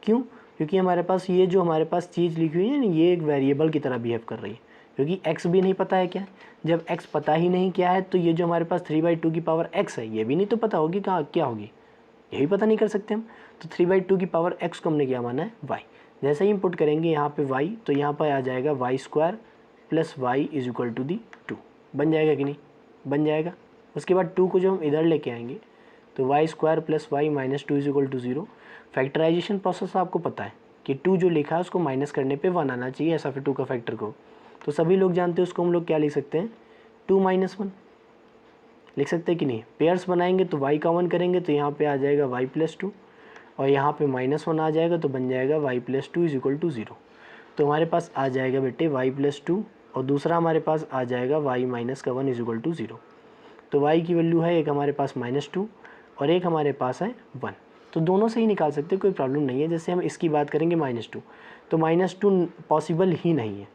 क्यों, क्योंकि हमारे पास ये जो हमारे पास चीज़ लिखी हुई है ना, ये एक वेरिएबल की तरह बिहेव कर रही है, क्योंकि x भी नहीं पता है क्या है। जब x पता ही नहीं क्या है तो ये जो हमारे पास 3/2 की पावर x है ये भी नहीं तो पता होगी कहाँ क्या होगी, यही पता नहीं कर सकते हम। तो 3/2 की पावर x को हमने क्या माना है y। जैसे ही इनपुट करेंगे यहाँ पे y, तो यहाँ पर आ जाएगा y² + y = 2। बन जाएगा कि नहीं, बन जाएगा। उसके बाद 2 को जो हम इधर लेके आएंगे तो y² + y - 2 = 0। फैक्टराइजेशन प्रोसेस आपको पता है कि 2 जो लिखा है उसको माइनस करने पे 1 आना चाहिए, ऐसा फिर 2 का फैक्टर को। तो सभी लोग जानते हैं उसको हम लोग क्या लिख सकते हैं, 2 - 1 लिख सकते हैं कि नहीं। पेयर्स बनाएंगे तो y कॉमन करेंगे तो यहाँ पे आ जाएगा y + 2 और यहाँ पे -1 आ जाएगा तो बन जाएगा y + 2 = 0। तो हमारे पास आ जाएगा बेटे y + 2 और दूसरा हमारे पास आ जाएगा y - 1 = 0। तो y की वैल्यू है एक हमारे पास -2 और एक हमारे पास है 1। तो दोनों से ही निकाल सकते हैं, कोई प्रॉब्लम नहीं है। जैसे हम इसकी बात करेंगे -2, तो -2 पॉसिबल ही नहीं है,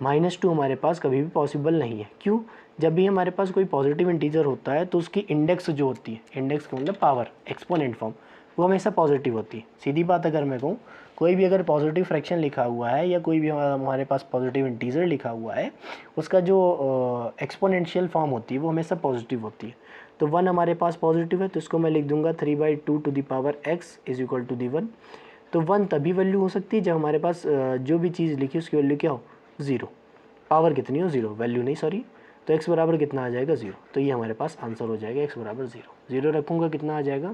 -2 हमारे पास कभी भी पॉसिबल नहीं है। क्यों? जब भी हमारे पास कोई पॉजिटिव इंटीजर होता है तो उसकी इंडेक्स जो होती है, इंडेक्स का मतलब पावर, एक्सपोनेंट फॉर्म, वो हमेशा पॉजिटिव होती है। सीधी बात अगर मैं कहूँ, कोई भी अगर पॉजिटिव फ्रैक्शन लिखा हुआ है या कोई भी हमारे पास पॉजिटिव इंटीजर लिखा हुआ है, उसका जो एक्सपोनेंशियल फॉर्म होती है वो हमेशा पॉजिटिव होती है। तो 1 हमारे पास पॉजिटिव है तो इसको मैं लिख दूंगा 3/2 to the power x = 1। तो 1 तभी वैल्यू हो सकती है जब हमारे पास जो भी चीज़ लिखी उसकी वैल्यू क्या हो, 0। पावर कितनी हो, 0, वैल्यू नहीं सॉरी। तो x बराबर कितना आ जाएगा, 0। तो ये हमारे पास आंसर हो जाएगा x बराबर 0। 0 रखूँगा कितना आ जाएगा,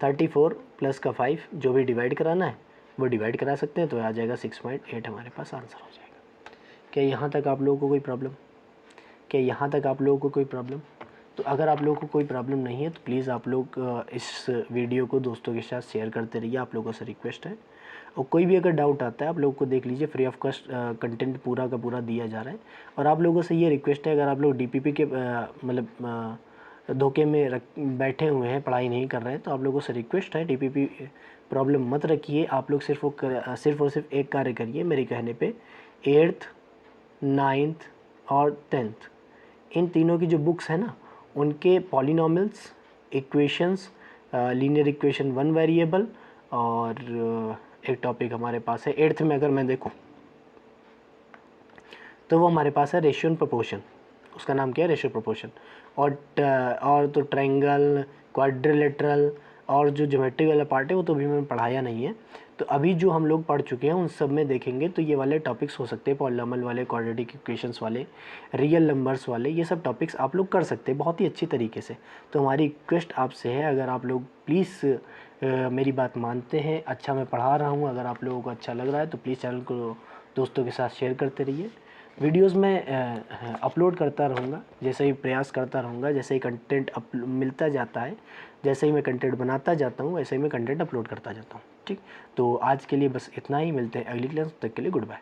34 + का 5, जो भी डिवाइड कराना है वो डिवाइड करा सकते हैं, तो आ जाएगा 6.8 हमारे पास आंसर हो जाएगा। क्या यहाँ तक आप लोगों को कोई प्रॉब्लम, क्या यहाँ तक आप लोगों को कोई प्रॉब्लम? तो अगर आप लोगों को कोई प्रॉब्लम नहीं है तो प्लीज़ आप लोग इस वीडियो को दोस्तों के साथ शेयर करते रहिए, आप लोगों से रिक्वेस्ट है। और कोई भी अगर डाउट आता है आप लोगों को देख लीजिए, फ्री ऑफ कॉस्ट कंटेंट पूरा का पूरा दिया जा रहा है। और आप लोगों से ये रिक्वेस्ट है, अगर आप लोग डीपीपी के मतलब धोखे में बैठे हुए हैं, पढ़ाई नहीं कर रहे हैं, तो आप लोगों से रिक्वेस्ट है डीपीपी प्रॉब्लम मत रखिए। आप लोग सिर्फ और सिर्फ एक कार्य करिए मेरे कहने पे, 8th 9th और 10th इन तीनों की जो बुक्स है ना, उनके polynomials, equations, linear equation 1 variable और एक टॉपिक हमारे पास है 8th में अगर मैं देखूं तो वो हमारे पास है रेशियो एंड प्रोपोर्शन। उसका नाम क्या है, रेशियो प्रोपोर्शन। और तो ट्रायंगल, क्वाड्रिलेटरल और जो ज्योमेट्री वाला पार्ट है वो तो अभी मैंने पढ़ाया नहीं है। तो अभी जो हम लोग पढ़ चुके हैं उन सब में देखेंगे तो ये वाले टॉपिक्स हो सकते हैं, पॉलिनॉमियल वाले, क्वाड्रेटिक इक्वेशंस वाले, रियल नंबर्स वाले, ये सब टॉपिक्स आप लोग कर सकते हैं बहुत ही अच्छी तरीके से। तो हमारी रिक्वेस्ट आपसे है, अगर आप लोग प्लीज़ मेरी बात मानते हैं, अच्छा मैं पढ़ा रहा हूँ, अगर आप लोगों को अच्छा लग रहा है तो प्लीज़ चैनल को दोस्तों के साथ शेयर करते रहिए। वीडियोस में अपलोड करता रहूँगा, जैसे ही प्रयास करता रहूँगा, जैसे ही कंटेंट मिलता जाता है, जैसे ही मैं कंटेंट बनाता जाता हूँ वैसे ही मैं कंटेंट अपलोड करता जाता हूँ। ठीक, तो आज के लिए बस इतना ही, मिलते हैं अगली क्लास, तक के लिए गुड बाय।